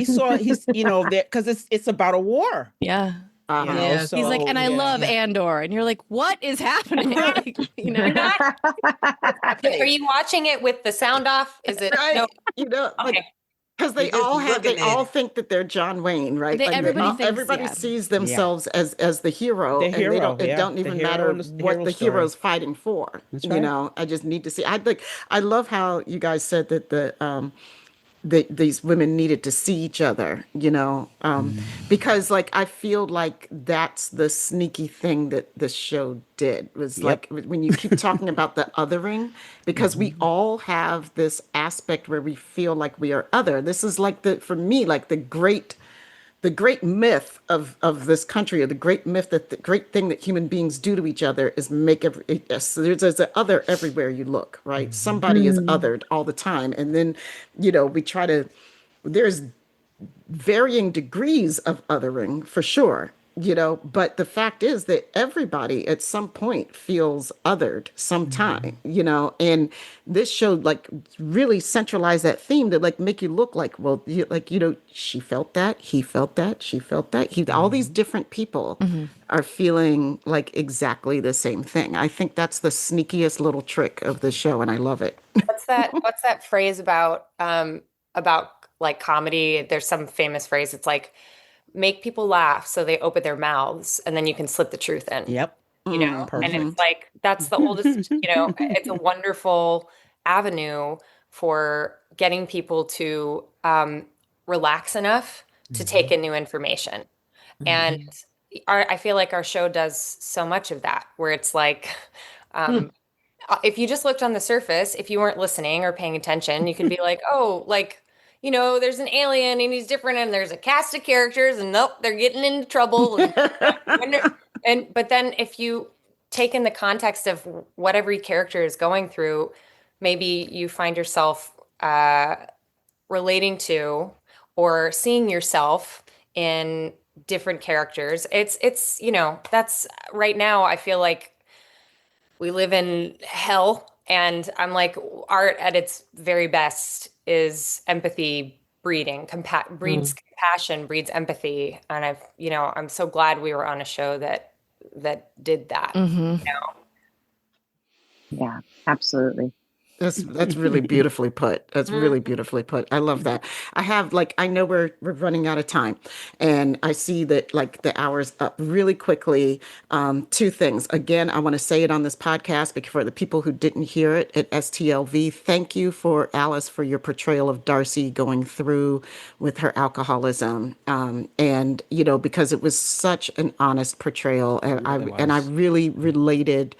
saw he's you know, because it's about a war. Yeah. You know, so, he's like, and I love Andor, and you're like, what is happening? Like, you know, are you watching it with the sound off? Is it? Right. No. You know, okay. Because they all think that they're John Wayne, right? Everybody sees themselves as the hero, and it don't even matter what the hero's fighting for. That's right. You know, I just need to see. I love how you guys said that these women needed to see each other, you know, because like I feel like that's the sneaky thing that this show did, was like when you keep talking about the othering, because we all have this aspect where we feel like we are other. This is like for me, like the great myth of this country, or the great myth, that the great thing that human beings do to each other is make there's an other everywhere you look, right? Somebody is othered all the time. And then, you know, there's varying degrees of othering for sure, you know, but the fact is that everybody at some point feels othered sometime, you know, and this show like really centralized that theme to like make you look like, well, you know, she felt that, he felt that, she felt that, all these different people are feeling like exactly the same thing. I think that's the sneakiest little trick of the show, and I love it. What's that phrase about like comedy? There's some famous phrase. It's like, make people laugh so they open their mouths, and then you can slip the truth in. Yep. You know, perfect. And it's like, that's the oldest, you know, it's a wonderful avenue for getting people to relax enough to take in new information. And I feel like our show does so much of that, where it's like, if you just looked on the surface, if you weren't listening or paying attention, you could be like, oh, like, you know, there's an alien and he's different, and there's a cast of characters, and nope, they're getting into trouble. But then if you take in the context of what every character is going through, maybe you find yourself relating to or seeing yourself in different characters. It's you know, that's right now, I feel like we live in hell. And I'm like, art at its very best is empathy breeding, breeds compassion, breeds empathy. And I'm so glad we were on a show that did that. You know? Yeah, absolutely. That's really beautifully put. That's really beautifully put. I love that. I know we're running out of time, and I see that like the hour's up really quickly. Two things. Again, I want to say it on this podcast, because for the people who didn't hear it at STLV, thank you for Alice for your portrayal of Darcy going through with her alcoholism. And you know, because it was such an honest portrayal, and I really related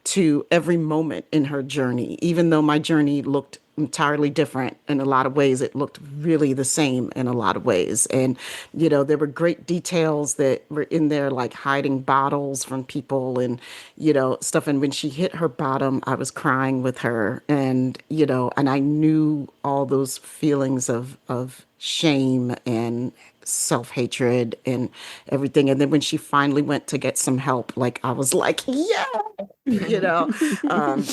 to every moment in her journey, even though my journey looked entirely different in a lot of ways. It looked really the same in a lot of ways. And, there were great details that were in there, like hiding bottles from people and, stuff. And when she hit her bottom, I was crying with her. And, and I knew all those feelings of shame and self-hatred and everything. And then when she finally went to get some help, like I was like, yeah, you know, um,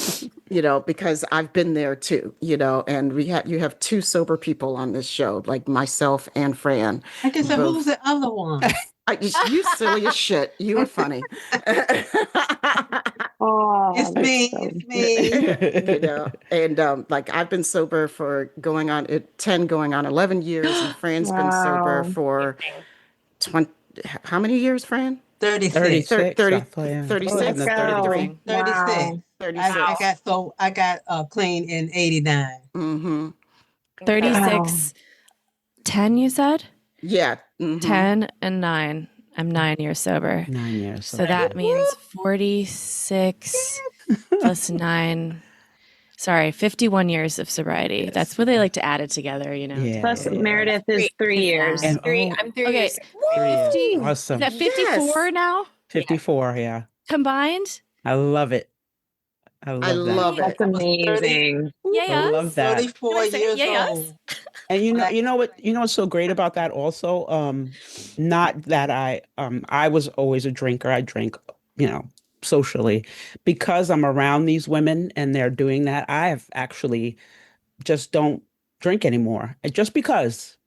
because I've been there too, and you have two sober people on this show, like myself and Fran. Okay, so who's the other one? You silly as shit. You are funny. It's me. And like I've been sober for going on 10, going on 11 years, and Fran's been sober for 20. How many years, Fran? 36. 36. 36. I got clean in 89. Mm-hmm. 36. 10, you said? Yeah. Mm-hmm. 10 and 9. I'm 9 years sober. 9 years. So that means 46 plus 9. Sorry, 51 years of sobriety. Yes. That's what they like to add it together, Yeah, Plus Meredith is 3 years. And, I'm 3 Okay. years. 50. Awesome. Is that 54 now? 54, yeah. Combined? I love it. I love that. That's amazing. Yeah. I love that. 34 years old. And you know what's so great about that also? Not that I was always a drinker. I drank, socially. Because I'm around these women and they're doing that, I have actually just don't drink anymore. Just because,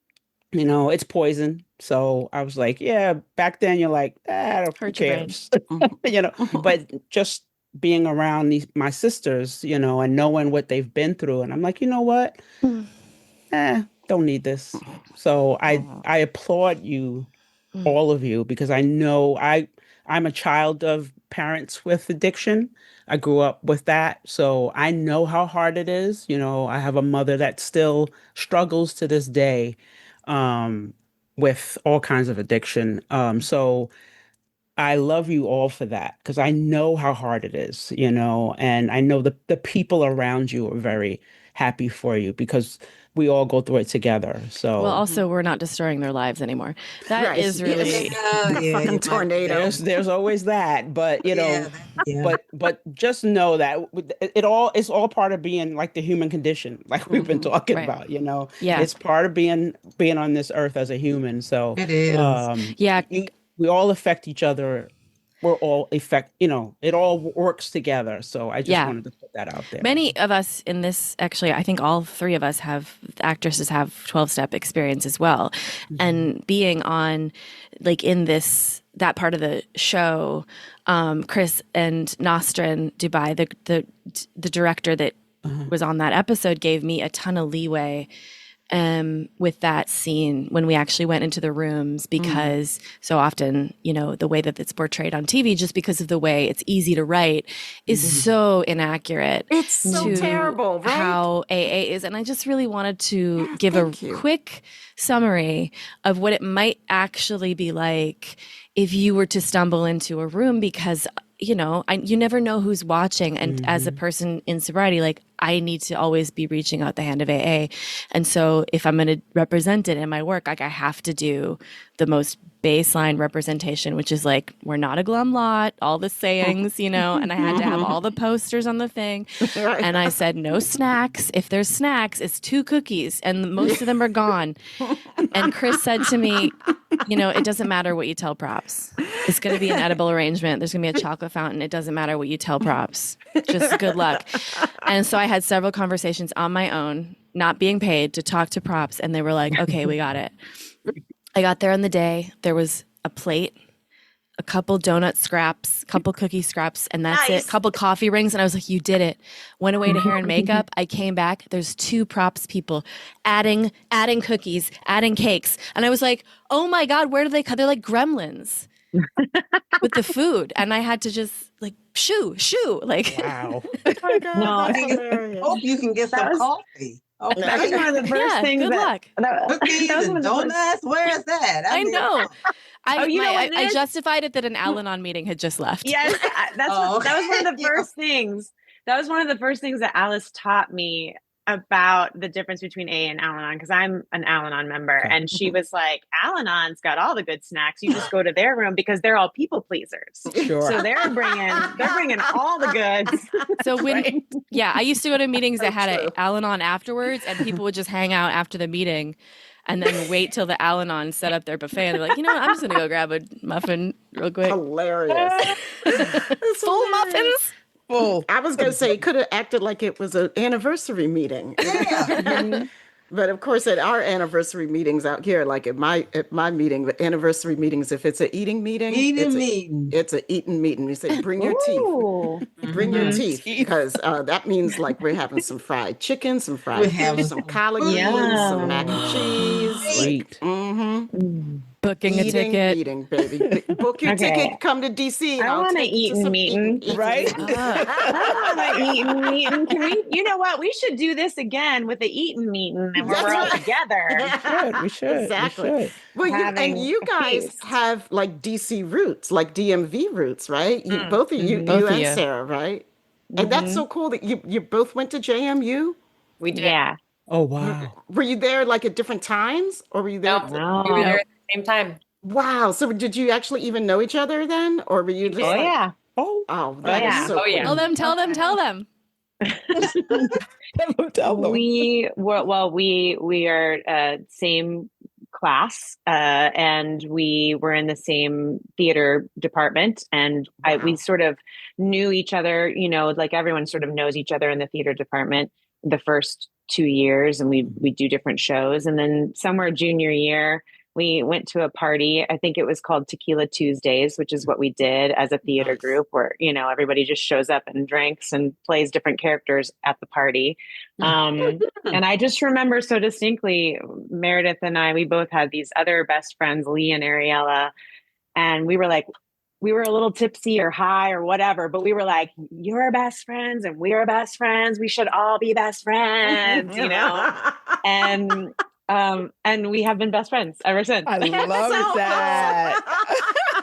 it's poison. So I was like, yeah, back then you're like, who cares? But just being around my sisters, and knowing what they've been through. And I'm like, you know what? Don't need this. So I applaud you, all of you, because I know I'm a child of parents with addiction. I grew up with that. So I know how hard it is. I have a mother that still struggles to this day with all kinds of addiction. So I love you all for that because I know how hard it is, and I know the people around you are very happy for you because we all go through it together. So Well, also we're not destroying their lives anymore. That is really fucking tornado. There's always that, but but just know that it's all part of being like the human condition, like we've been talking about. Yeah, it's part of being on this earth as a human. So it is. We all affect each other. We're all it all works together. So I just wanted to put that out there. Many of us in this, actually, I think all three of us actresses have 12-step experience as well. Mm-hmm. And being on, like in that part of the show, Chris and Nostrin Dubai, the director that was on that episode, gave me a ton of leeway with that scene when we actually went into the rooms, because so often, the way that it's portrayed on TV, just because of the way it's easy to write, is so inaccurate. It's so terrible, right? How AA is. And I just really wanted to give a quick summary of what it might actually be like if you were to stumble into a room, because you never know who's watching. And as a person in sobriety, like I need to always be reaching out the hand of AA. And so if I'm going to represent it in my work, like I have to do the most baseline representation, which is like, we're not a glum lot, all the sayings, and I had to have all the posters on the thing. And I said, no snacks. If there's snacks, it's 2 cookies and most of them are gone. And Chris said to me, it doesn't matter what you tell props. It's going to be an edible arrangement. There's going to be a chocolate fountain. It doesn't matter what you tell props. Just good luck. And so I had several conversations on my own, not being paid, to talk to props. And they were like, okay, we got it. I got there on the day. There was a plate, a couple donut scraps, couple cookie scraps, and that's it. Couple coffee rings. And I was like, you did it. Went away to hair and makeup. I came back. There's 2 props people adding cookies, adding cakes. And I was like, oh my God, where do they come? They're like gremlins with the food. And I had to just like, shoo. Like, wow. Oh my God, hope you can get some coffee. Okay. That was one of the first things. Good luck. Cookies and donuts. Where is that? I know. I justified it that an Al-Anon meeting had just left. Yes, that was one of the first things. That was one of the first things that Alice taught me about the difference between A and Al-Anon because I'm an Al-Anon member, and she was like, "Al-Anon's got all the good snacks. You just go to their room because they're all people pleasers. Sure. So they're bringing all the goods." So when, I used to go to meetings that had an Al-Anon afterwards, and people would just hang out after the meeting and then wait till the Al-Anon set up their buffet. And they're like, you know what? I'm just going to go grab a muffin real quick. Hilarious. Full muffins? Full. I was going to say, it could have acted like it was an anniversary meeting. Yeah. But of course, at our anniversary meetings out here, like at my meeting, the anniversary meetings, if it's an eating meeting, it's an eating meeting. We say, bring your teeth, bring your teeth, because that means like we're having some fried chicken, some fried fish, some collard greens, some mac and cheese. Sweet. Booking a ticket. Meeting, baby. Book your ticket, come to DC. I want to eat and meeting. Right? I want to eat and meeting. Can we, you know what? We should do this again with the eat and meeting, and we're all together. We should. Exactly. We should. Well, you guys have like DC roots, like DMV roots, right? Both of you, you and Sarah, right? And that's so cool that you both went to JMU. We did. Yeah. Oh, wow. Were you there like at different times, or were you there? No. We were there at the same time. Wow. So did you actually even know each other then, or were you just? Oh, like, yeah. That is so cool. Tell them. Tell them. We are same class, and we were in the same theater department, and we sort of knew each other. You know, like everyone sort of knows each other in the theater department the first 2 years, and we do different shows, and then somewhere junior year we went to a party. I think it was called Tequila Tuesdays, which is what we did as a theater group, where, you know, everybody just shows up and drinks and plays different characters at the party. And I just remember so distinctly, Meredith and we both had these other best friends, Lee and Ariella. And we were a little tipsy or high or whatever, but we were like, you're best friends and we're best friends. We should all be best friends, you know? And we have been best friends ever since. I love that.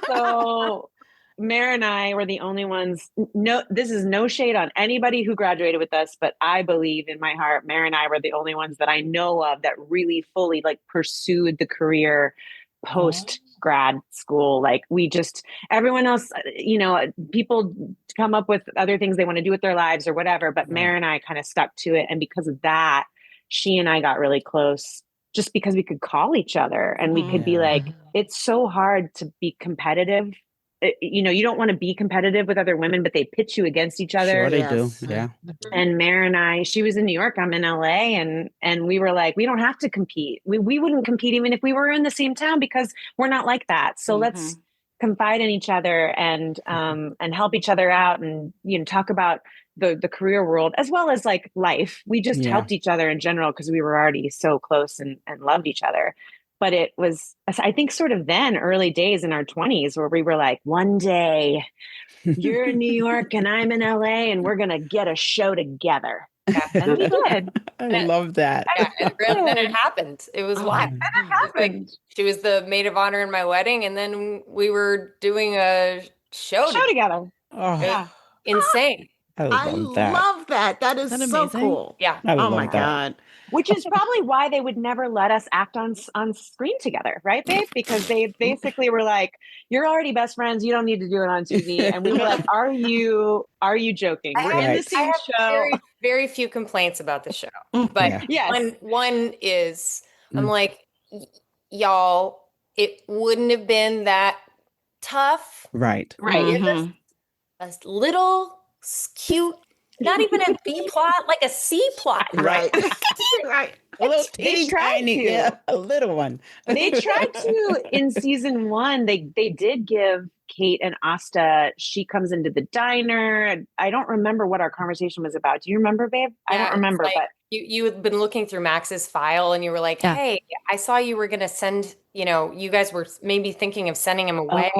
So Mare and I were the only ones. No, this is no shade on anybody who graduated with us, but I believe in my heart, Mare and I were the only ones that I know of that really fully like pursued the career post grad school. Like everyone else, you know, people come up with other things they want to do with their lives or whatever, but Mare and I kind of stuck to it. And because of that, she and I got really close just because we could call each other and we could be like, it's so hard to be competitive. You know, you don't want to be competitive with other women, but they pitch you against each other. Sure they do. Yeah. And Mare and I, she was in New York, I'm in LA, and we were like, we don't have to compete. We wouldn't compete even if we were in the same town because we're not like that. So let's confide in each other and help each other out, and, you know, talk about the career world as well as like life. We just helped each other in general because we were already so close and loved each other. But it was, I think, sort of then early days in our 20s where we were like, one day you're in New York and I'm in LA and we're going to get a show together. Yeah, and we did. I love that. Yeah, and then it happened. It was wild. And it happened. She was the maid of honor in my wedding, and then we were doing a show together. Oh, yeah. Insane. I love that. That is so cool. Yeah. Oh my God. Which is probably why they would never let us act on screen together, right, babe? Because they basically were like, "You're already best friends. You don't need to do it on TV." And we were like, "Are you joking? We're in the same show." Very, very few complaints about the show, but one is, I'm like, y'all, it wouldn't have been that tough, right? A little cute. Not even a B plot, like a C plot. Right. Right. A little tiny, a little one. They tried to in season 1. They did give Kate and Asta. She comes into the diner. I don't remember what our conversation was about. Do you remember, babe? I don't remember, like, but you had been looking through Max's file and you were like, "Hey, I saw you were going to send. You know, you guys were maybe thinking of sending him away."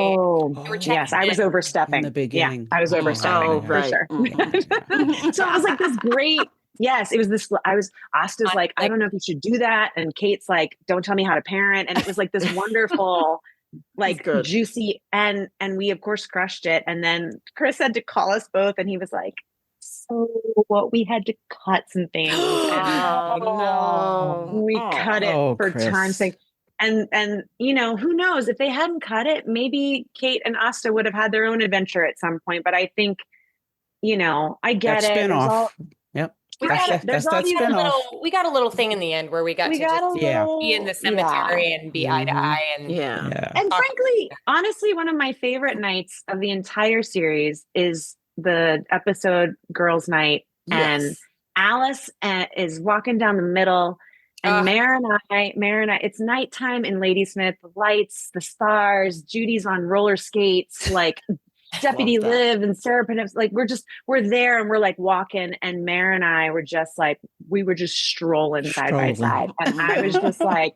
Yes, I was overstepping. In the beginning. Yeah, I was overstepping for sure. So it was like this great. Yes, it was this. Asta's like, I don't know if you should do that, and Kate's like, don't tell me how to parent, and it was like this wonderful, like juicy, and we of course crushed it. And then Chris had to call us both, and he was like, So what we had to cut some things. Oh, no. We cut it for time's sake. And who knows, if they hadn't cut it, maybe Kate and Asta would have had their own adventure at some point. But I think, I get that it. Spinoff. Yep. We got a little thing in the end where we got to just be in the cemetery and be eye to eye. And And frankly, honestly, one of my favorite nights of the entire series is the episode Girls' Night. Yes. And Alice is walking down the middle. And Mare and I, it's nighttime in Ladysmith, the lights, the stars, Judy's on roller skates, like Deputy Liv and Sarah Panif's, like we're there and we're like walking, and Mare and I were just like, we were just strolling side by side. And I was just like,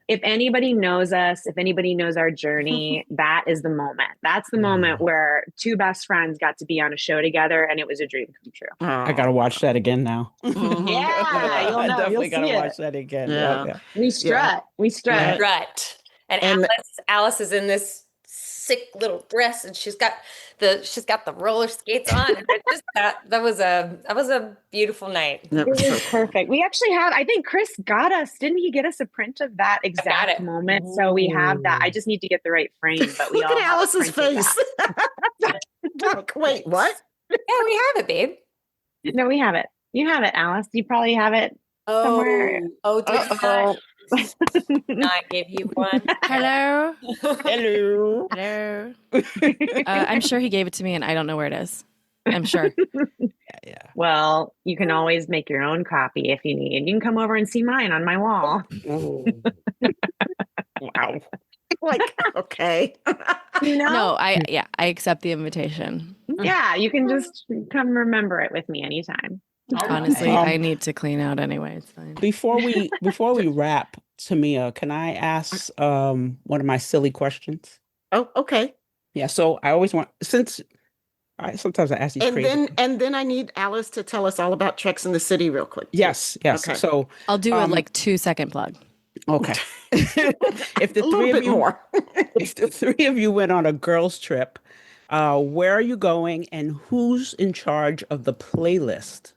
if anybody knows us, if anybody knows our journey, that is the moment. That's the moment where two best friends got to be on a show together, and it was a dream come true. I gotta watch that again now. Yeah, I definitely gotta watch that again. Yeah. We strut. And Alice is in this sick little dress, and she's got the roller skates on. And that was a beautiful night. It was perfect. We actually have, I think Chris didn't he get us a print of that exact moment? Ooh. So we have that. I just need to get the right frame, but we look at Alice's face. Wait, what? Yeah, we have it, babe. No, we have it. You have it, Alice. You probably have it somewhere. I gave you one. Hello. Hello. Hello. I'm sure he gave it to me, and I don't know where it is. I'm sure. Yeah. Well, you can always make your own copy if you need. You can come over and see mine on my wall. Wow. Like, okay. No, I accept the invitation. Yeah, you can just come remember it with me anytime. Honestly, I need to clean out anyway. It's fine. Before we wrap, Tamia, can I ask one of my silly questions? Oh, okay. Yeah. So I always sometimes I ask these crazy. And then I need Alice to tell us all about Treks in the City real quick. Yes. Okay. So I'll do a 2-second plug. Okay. If the three of you went on a girls' trip, where are you going, and who's in charge of the playlist?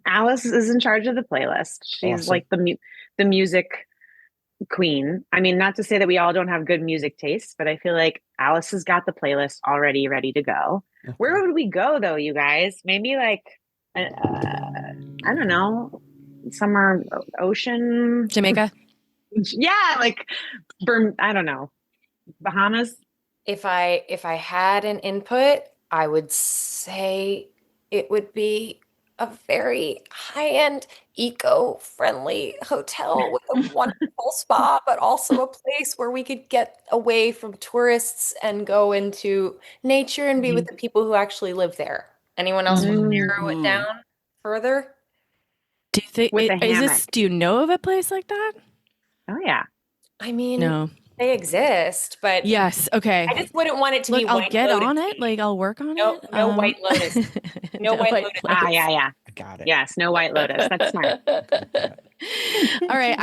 Alice is in charge of the playlist. She's like the music queen. I mean, not to say that we all don't have good music taste, but I feel like Alice has got the playlist already ready to go. Okay. Where would we go though, you guys? Maybe like I don't know, somewhere ocean, Jamaica. Yeah, like I don't know, Bahamas. If I had an input, I would say it would be a very high-end, eco-friendly hotel with a wonderful spa, but also a place where we could get away from tourists and go into nature and be with the people who actually live there. Anyone else want to narrow it down further? Do you think do you know of a place like that? Oh yeah. I mean, no. They exist, but yes, okay. I just wouldn't want it to be I'll White get Lotus. on it. Like I'll work on it. No White Lotus. No White Lotus. Yeah. I got it. Yes, no White Lotus. That's smart. All right,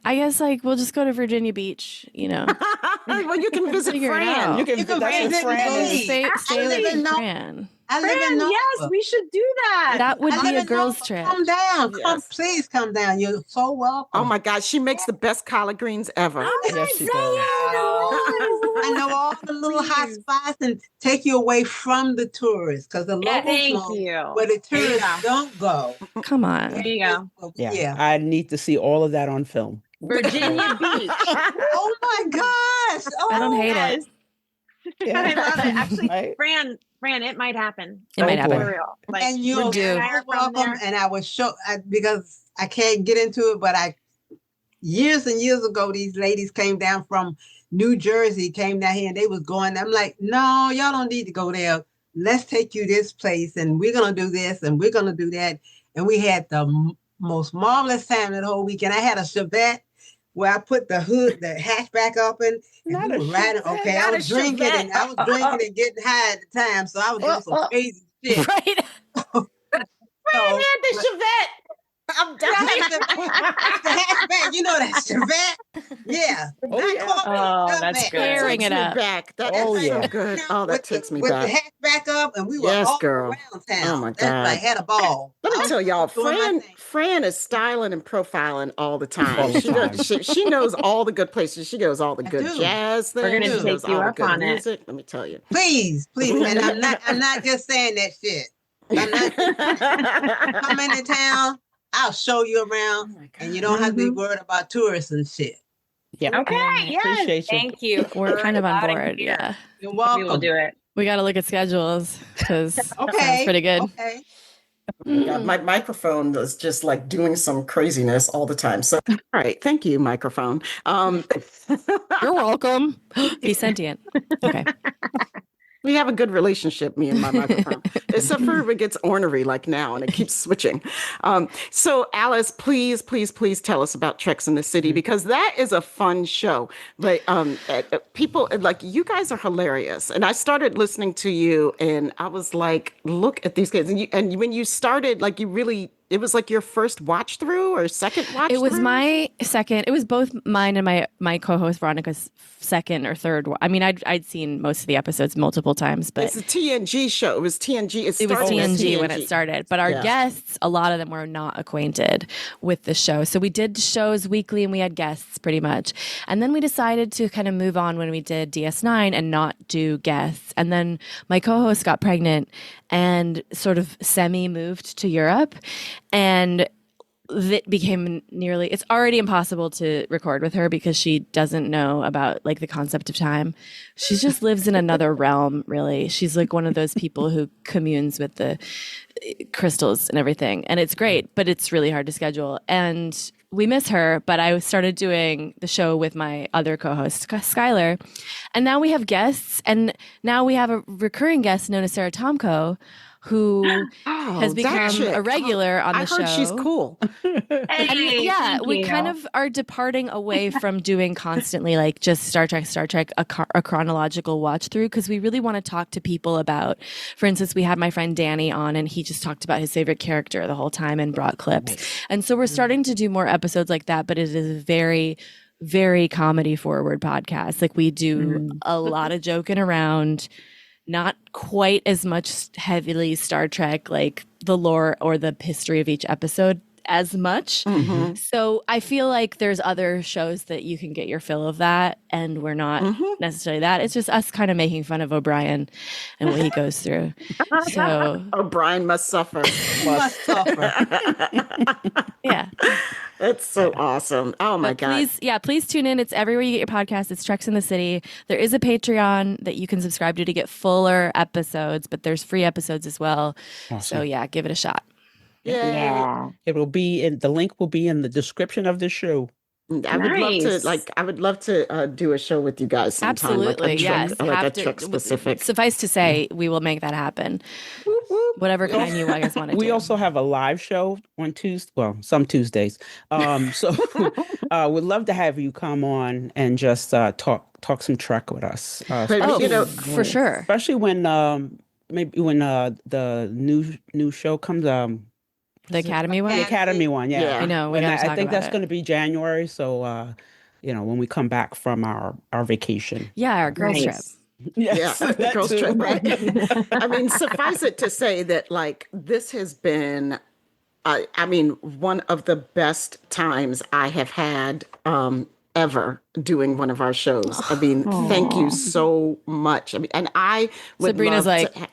I guess we'll just go to Virginia Beach. Well, you can visit Fran. You can visit Fran. Stay with Fran. I live in Nova. Yes, we should do that. That would be a girls' trip. Come down. Please come down. You're so welcome. Oh my God, she makes the best collard greens ever. Yes, she does. I know all the little hot spots and take you away from the tourists, because the locals know where the tourists don't go. Come on. There you go. Yeah, I need to see all of that on film. Virginia Beach. Oh my gosh. I don't hate it. Yeah. I love it. Actually, Fran, it might happen. It might happen. For real. And you're welcome. And I was because I can't get into it, but years and years ago, these ladies came down from New Jersey, came down here, and they was going. I'm like, no, y'all don't need to go there. Let's take you this place, and we're gonna do this, and we're gonna do that. And we had the most marvelous time that whole weekend. I had a Chevette where I put the hood, the hatchback up, and we were riding. Okay, I was drinking and getting high at the time, so I was doing some crazy shit. Right. Fran had the Chevette. I'm dying. That's the hatchback. You know that Chevette? Yeah. That's good. Tearing it up. Back. That is so good. Oh, that takes me back. With the hatchback up, and we were Yes, all girl. around town. Oh my That's God. like had a ball. Let me tell y'all, Fran is styling and profiling all the time. She knows all the good places. She goes all the good jazz things. We're gonna take you up on music. Let me tell you. Please. And I'm not just saying that shit. I'm not come into town. I'll show you around, and you don't have to be worried about tourists and shit. Yeah. Okay. Yes. Appreciate you. Thank you. We're kind of on board. Yeah. You're welcome. We will do it. We got to look at schedules because sounds Okay. pretty good. Okay. My microphone is just like doing some craziness all the time. So, all right. Thank you, microphone. You're welcome. He's sentient. Okay. We have a good relationship, me and my microphone, except for if it gets ornery like now and it keeps switching. So Alice, please tell us about Treks in the City, because that is a fun show. But people, like, you guys are hilarious. And I started listening to you and I was like, look at these kids. And when you started, like, it was like your first watch through or second watch through? It was my second. It was both mine and my co-host Veronica's second or third. I mean, I'd seen most of the episodes multiple times, but it's a TNG show. It was TNG. It was TNG when it started. But our guests, a lot of them were not acquainted with the show. So we did shows weekly and we had guests pretty much. And then we decided to kind of move on when we did DS9 and not do guests. And then my co-host got pregnant and sort of semi-moved to Europe. And it became it's already impossible to record with her because she doesn't know about like the concept of time. She just lives in another realm, really. She's like one of those people who communes with the crystals and everything. And it's great, but it's really hard to schedule. And we miss her, but I started doing the show with my other co-host, Skylar. And now we have guests, and now we have a recurring guest known as Sara Tomko, who has become a regular on the show. I heard she's cool. We kind of are departing away from doing constantly like just Star Trek, a chronological watch through, because we really want to talk to people about, for instance, we had my friend Danny on and he just talked about his favorite character the whole time and brought clips. And so we're starting to do more episodes like that, but it is a very, very comedy forward podcast. Like we do a lot of joking around, not quite as much heavily Star Trek, like the lore or the history of each episode as much. So I feel like there's other shows that you can get your fill of that, and we're not necessarily that. It's just us kind of making fun of O'Brien and what he goes through. So O'Brien must suffer. Yeah. That's so awesome. Oh my God. Please tune in. It's everywhere you get your podcast. It's Treks in the City. There is a Patreon that you can subscribe to get fuller episodes, but there's free episodes as well. Awesome. So yeah, give it a shot. Yeah. It will be the link will be in the description of the show. I would love to do a show with you guys sometime. Absolutely, yes. Like a Trek specific. Suffice to say, we will make that happen. Whatever kind you guys want to do. We also have a live show on Tuesday. Well, some Tuesdays. So we'd love to have you come on and just talk some Trek with us. For sure. Especially when maybe when the new show comes. The Academy one? The Academy one, yeah. I know. I think that's going to be January. So, when we come back from our vacation. Yeah, our girls trip. Yes, the girls trip. Right? I mean, suffice it to say that, like, this has been, one of the best times I have had ever doing one of our shows. I mean, thank you so much. I mean, and I would Sabrina's love like... to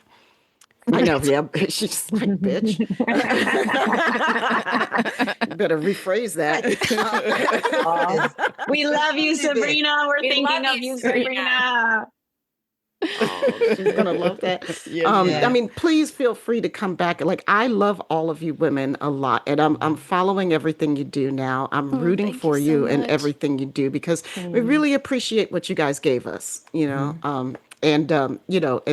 I know, yeah. She's like, bitch. Better rephrase that. We love you, Sabrina. We're thinking of you, Sabrina. She's gonna love that. I mean, please feel free to come back. Like, I love all of you women a lot, and I'm following everything you do now. I'm rooting for you and everything you do, because we really appreciate what you guys gave us. And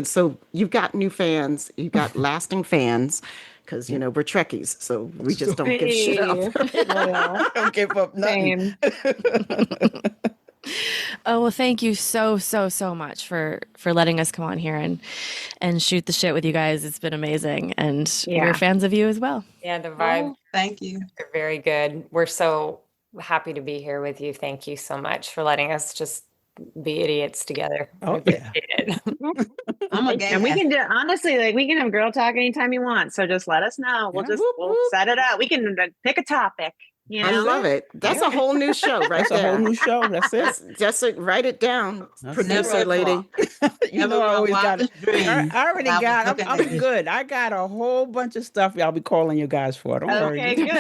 so you've got new fans, you've got lasting fans, because, we're Trekkies, so we just don't give shit up. Don't give up nothing. Oh, well, thank you so, so, so much for letting us come on here and shoot the shit with you guys. It's been amazing. And we're fans of you as well. Yeah, the vibe. Thank you. Are very good. We're so happy to be here with you. Thank you so much for letting us just be idiots together. Oh, yeah. And we can do, honestly, like, we can have girl talk anytime you want. So just let us know. We'll set it up. We can pick a topic. You know? I love it. That's a whole new show, right? That's a whole new show. That's it. Just write it down, producer lady. You know, I always got it. I already got. I'm good. I got a whole bunch of stuff. I'll be calling you guys for. Don't worry. Okay, good.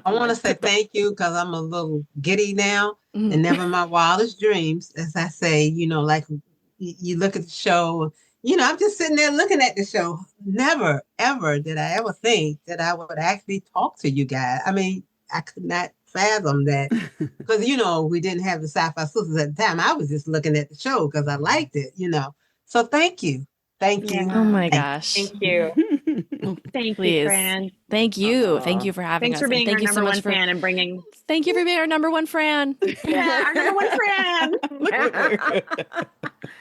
I want to say thank you because I'm a little giddy now, and never my wildest dreams, as I say. You know, like you look at the show. You know, I'm just sitting there looking at the show. Never, ever did I ever think that I would actually talk to you guys. I mean, I could not fathom that because, you know, we didn't have the Sci-Fi Sisters at the time. I was just looking at the show because I liked it, you know. So thank you. Thank you. Oh, my gosh. Thank you. Thank you, Fran. Thank you. Thank you for having us. Thanks for being thank our you number so one much fan and bringing. Thank you for being our number one Fran. Yeah, our number one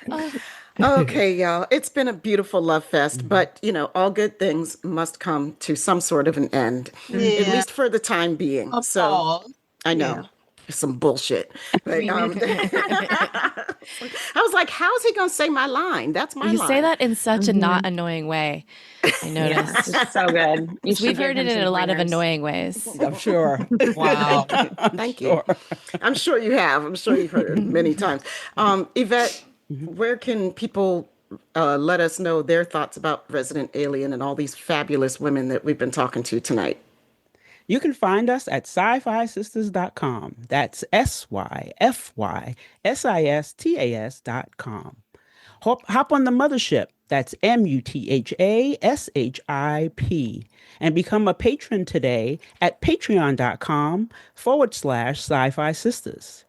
Fran. Okay, y'all. It's been a beautiful love fest, but you know, all good things must come to some sort of an end, at least for the time being. So I know some bullshit, but I was like, "How's he gonna say my line? That's my line." You say that in such a not annoying way. I noticed. It's so good. We've heard it in a lot of annoying ways. I'm sure. Wow. Thank you. I'm sure you have. I'm sure you've heard it many times. Yvette, where can people let us know their thoughts about Resident Alien and all these fabulous women that we've been talking to tonight? You can find us at sci-fisisters.com. That's SYFYSISTAS.com. Hop on the mothership. That's MUTHASHIP. And become a patron today at patreon.com/Sci-Fi Sisters.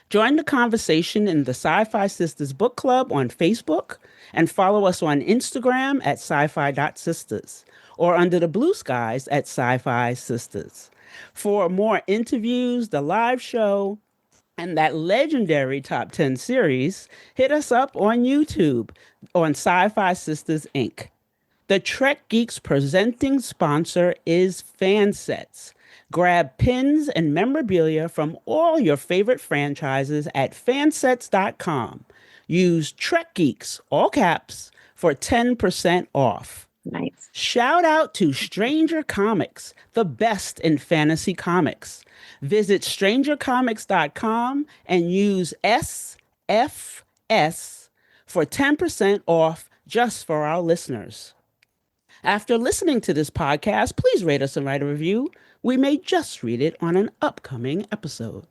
Join the conversation in the Sci-Fi Sisters Book Club on Facebook and follow us on Instagram at sci-fi.sisters or under the blue skies at Sci-Fi Sisters. For more interviews, the live show, and that legendary Top 10 series, hit us up on YouTube on Sci-Fi Sisters, Inc. The Trek Geeks presenting sponsor is Fansets. Grab pins and memorabilia from all your favorite franchises at fansets.com. Use Trek Geeks, all caps, for 10% off. Nice. Shout out to Stranger Comics, the best in fantasy comics. Visit strangercomics.com and use SFS for 10% off just for our listeners. After listening to this podcast, please rate us and write a review. We may just read it on an upcoming episode.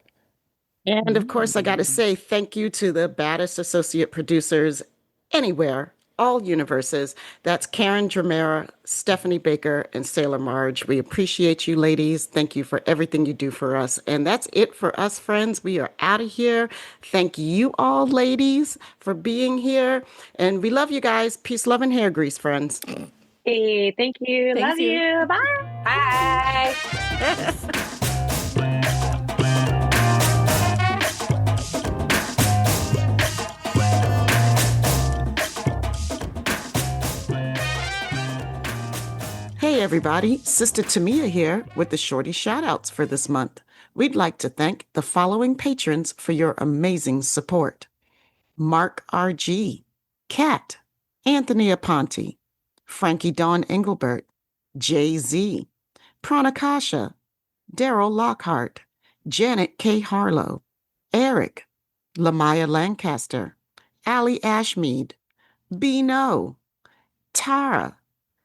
And of course, I got to say thank you to the baddest associate producers anywhere, all universes. That's Karen Dramera, Stephanie Baker, and Sailor Marge. We appreciate you, ladies. Thank you for everything you do for us. And that's it for us, friends. We are out of here. Thank you all, ladies, for being here. And we love you guys. Peace, love, and hair grease, friends. Hey, thank you. Thanks Love you. Bye. Bye. Hey everybody, Sister Tamia here with the Shorty shoutouts for this month. We'd like to thank the following patrons for your amazing support. Mark R.G., Kat, Anthony Aponte, Frankie Dawn Engelbert, Jay-Z, Pranakasha, Daryl Lockhart, Janet K. Harlow, Eric, Lamaya Lancaster, Allie Ashmead, B. No, Tara,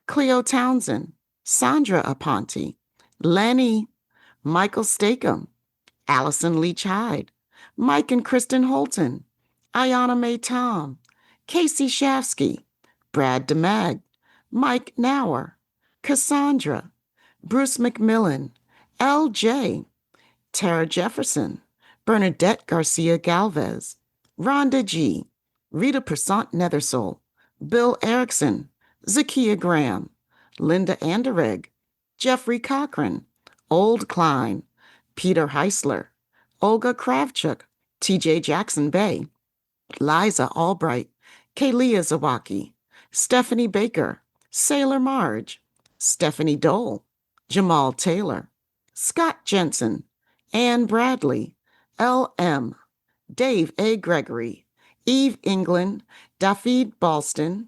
Cleo Townsend, Sandra Aponte, Lenny, Michael Stakem, Allison Leach Hyde, Mike and Kristen Holton, Ayana Mae Tom, Casey Shafsky, Brad DeMag, Mike Nauer, Cassandra, Bruce McMillan, L.J., Tara Jefferson, Bernadette Garcia Galvez, Rhonda G., Rita Persant Nethersole, Bill Erickson, Zakia Graham, Linda Anderegg, Jeffrey Cochran, Old Klein, Peter Heisler, Olga Kravchuk, TJ Jackson Bay, Liza Albright, Kaylia Zawaki, Stephanie Baker, Sailor Marge, Stephanie Dole, Jamal Taylor, Scott Jensen, Ann Bradley, L.M., Dave A. Gregory, Eve England, Dafid Balston,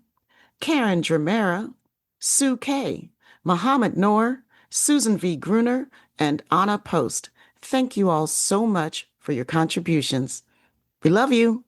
Karen Dramera, Sue K., Muhammad Noor, Susan V. Gruner, and Anna Post. Thank you all so much for your contributions. We love you.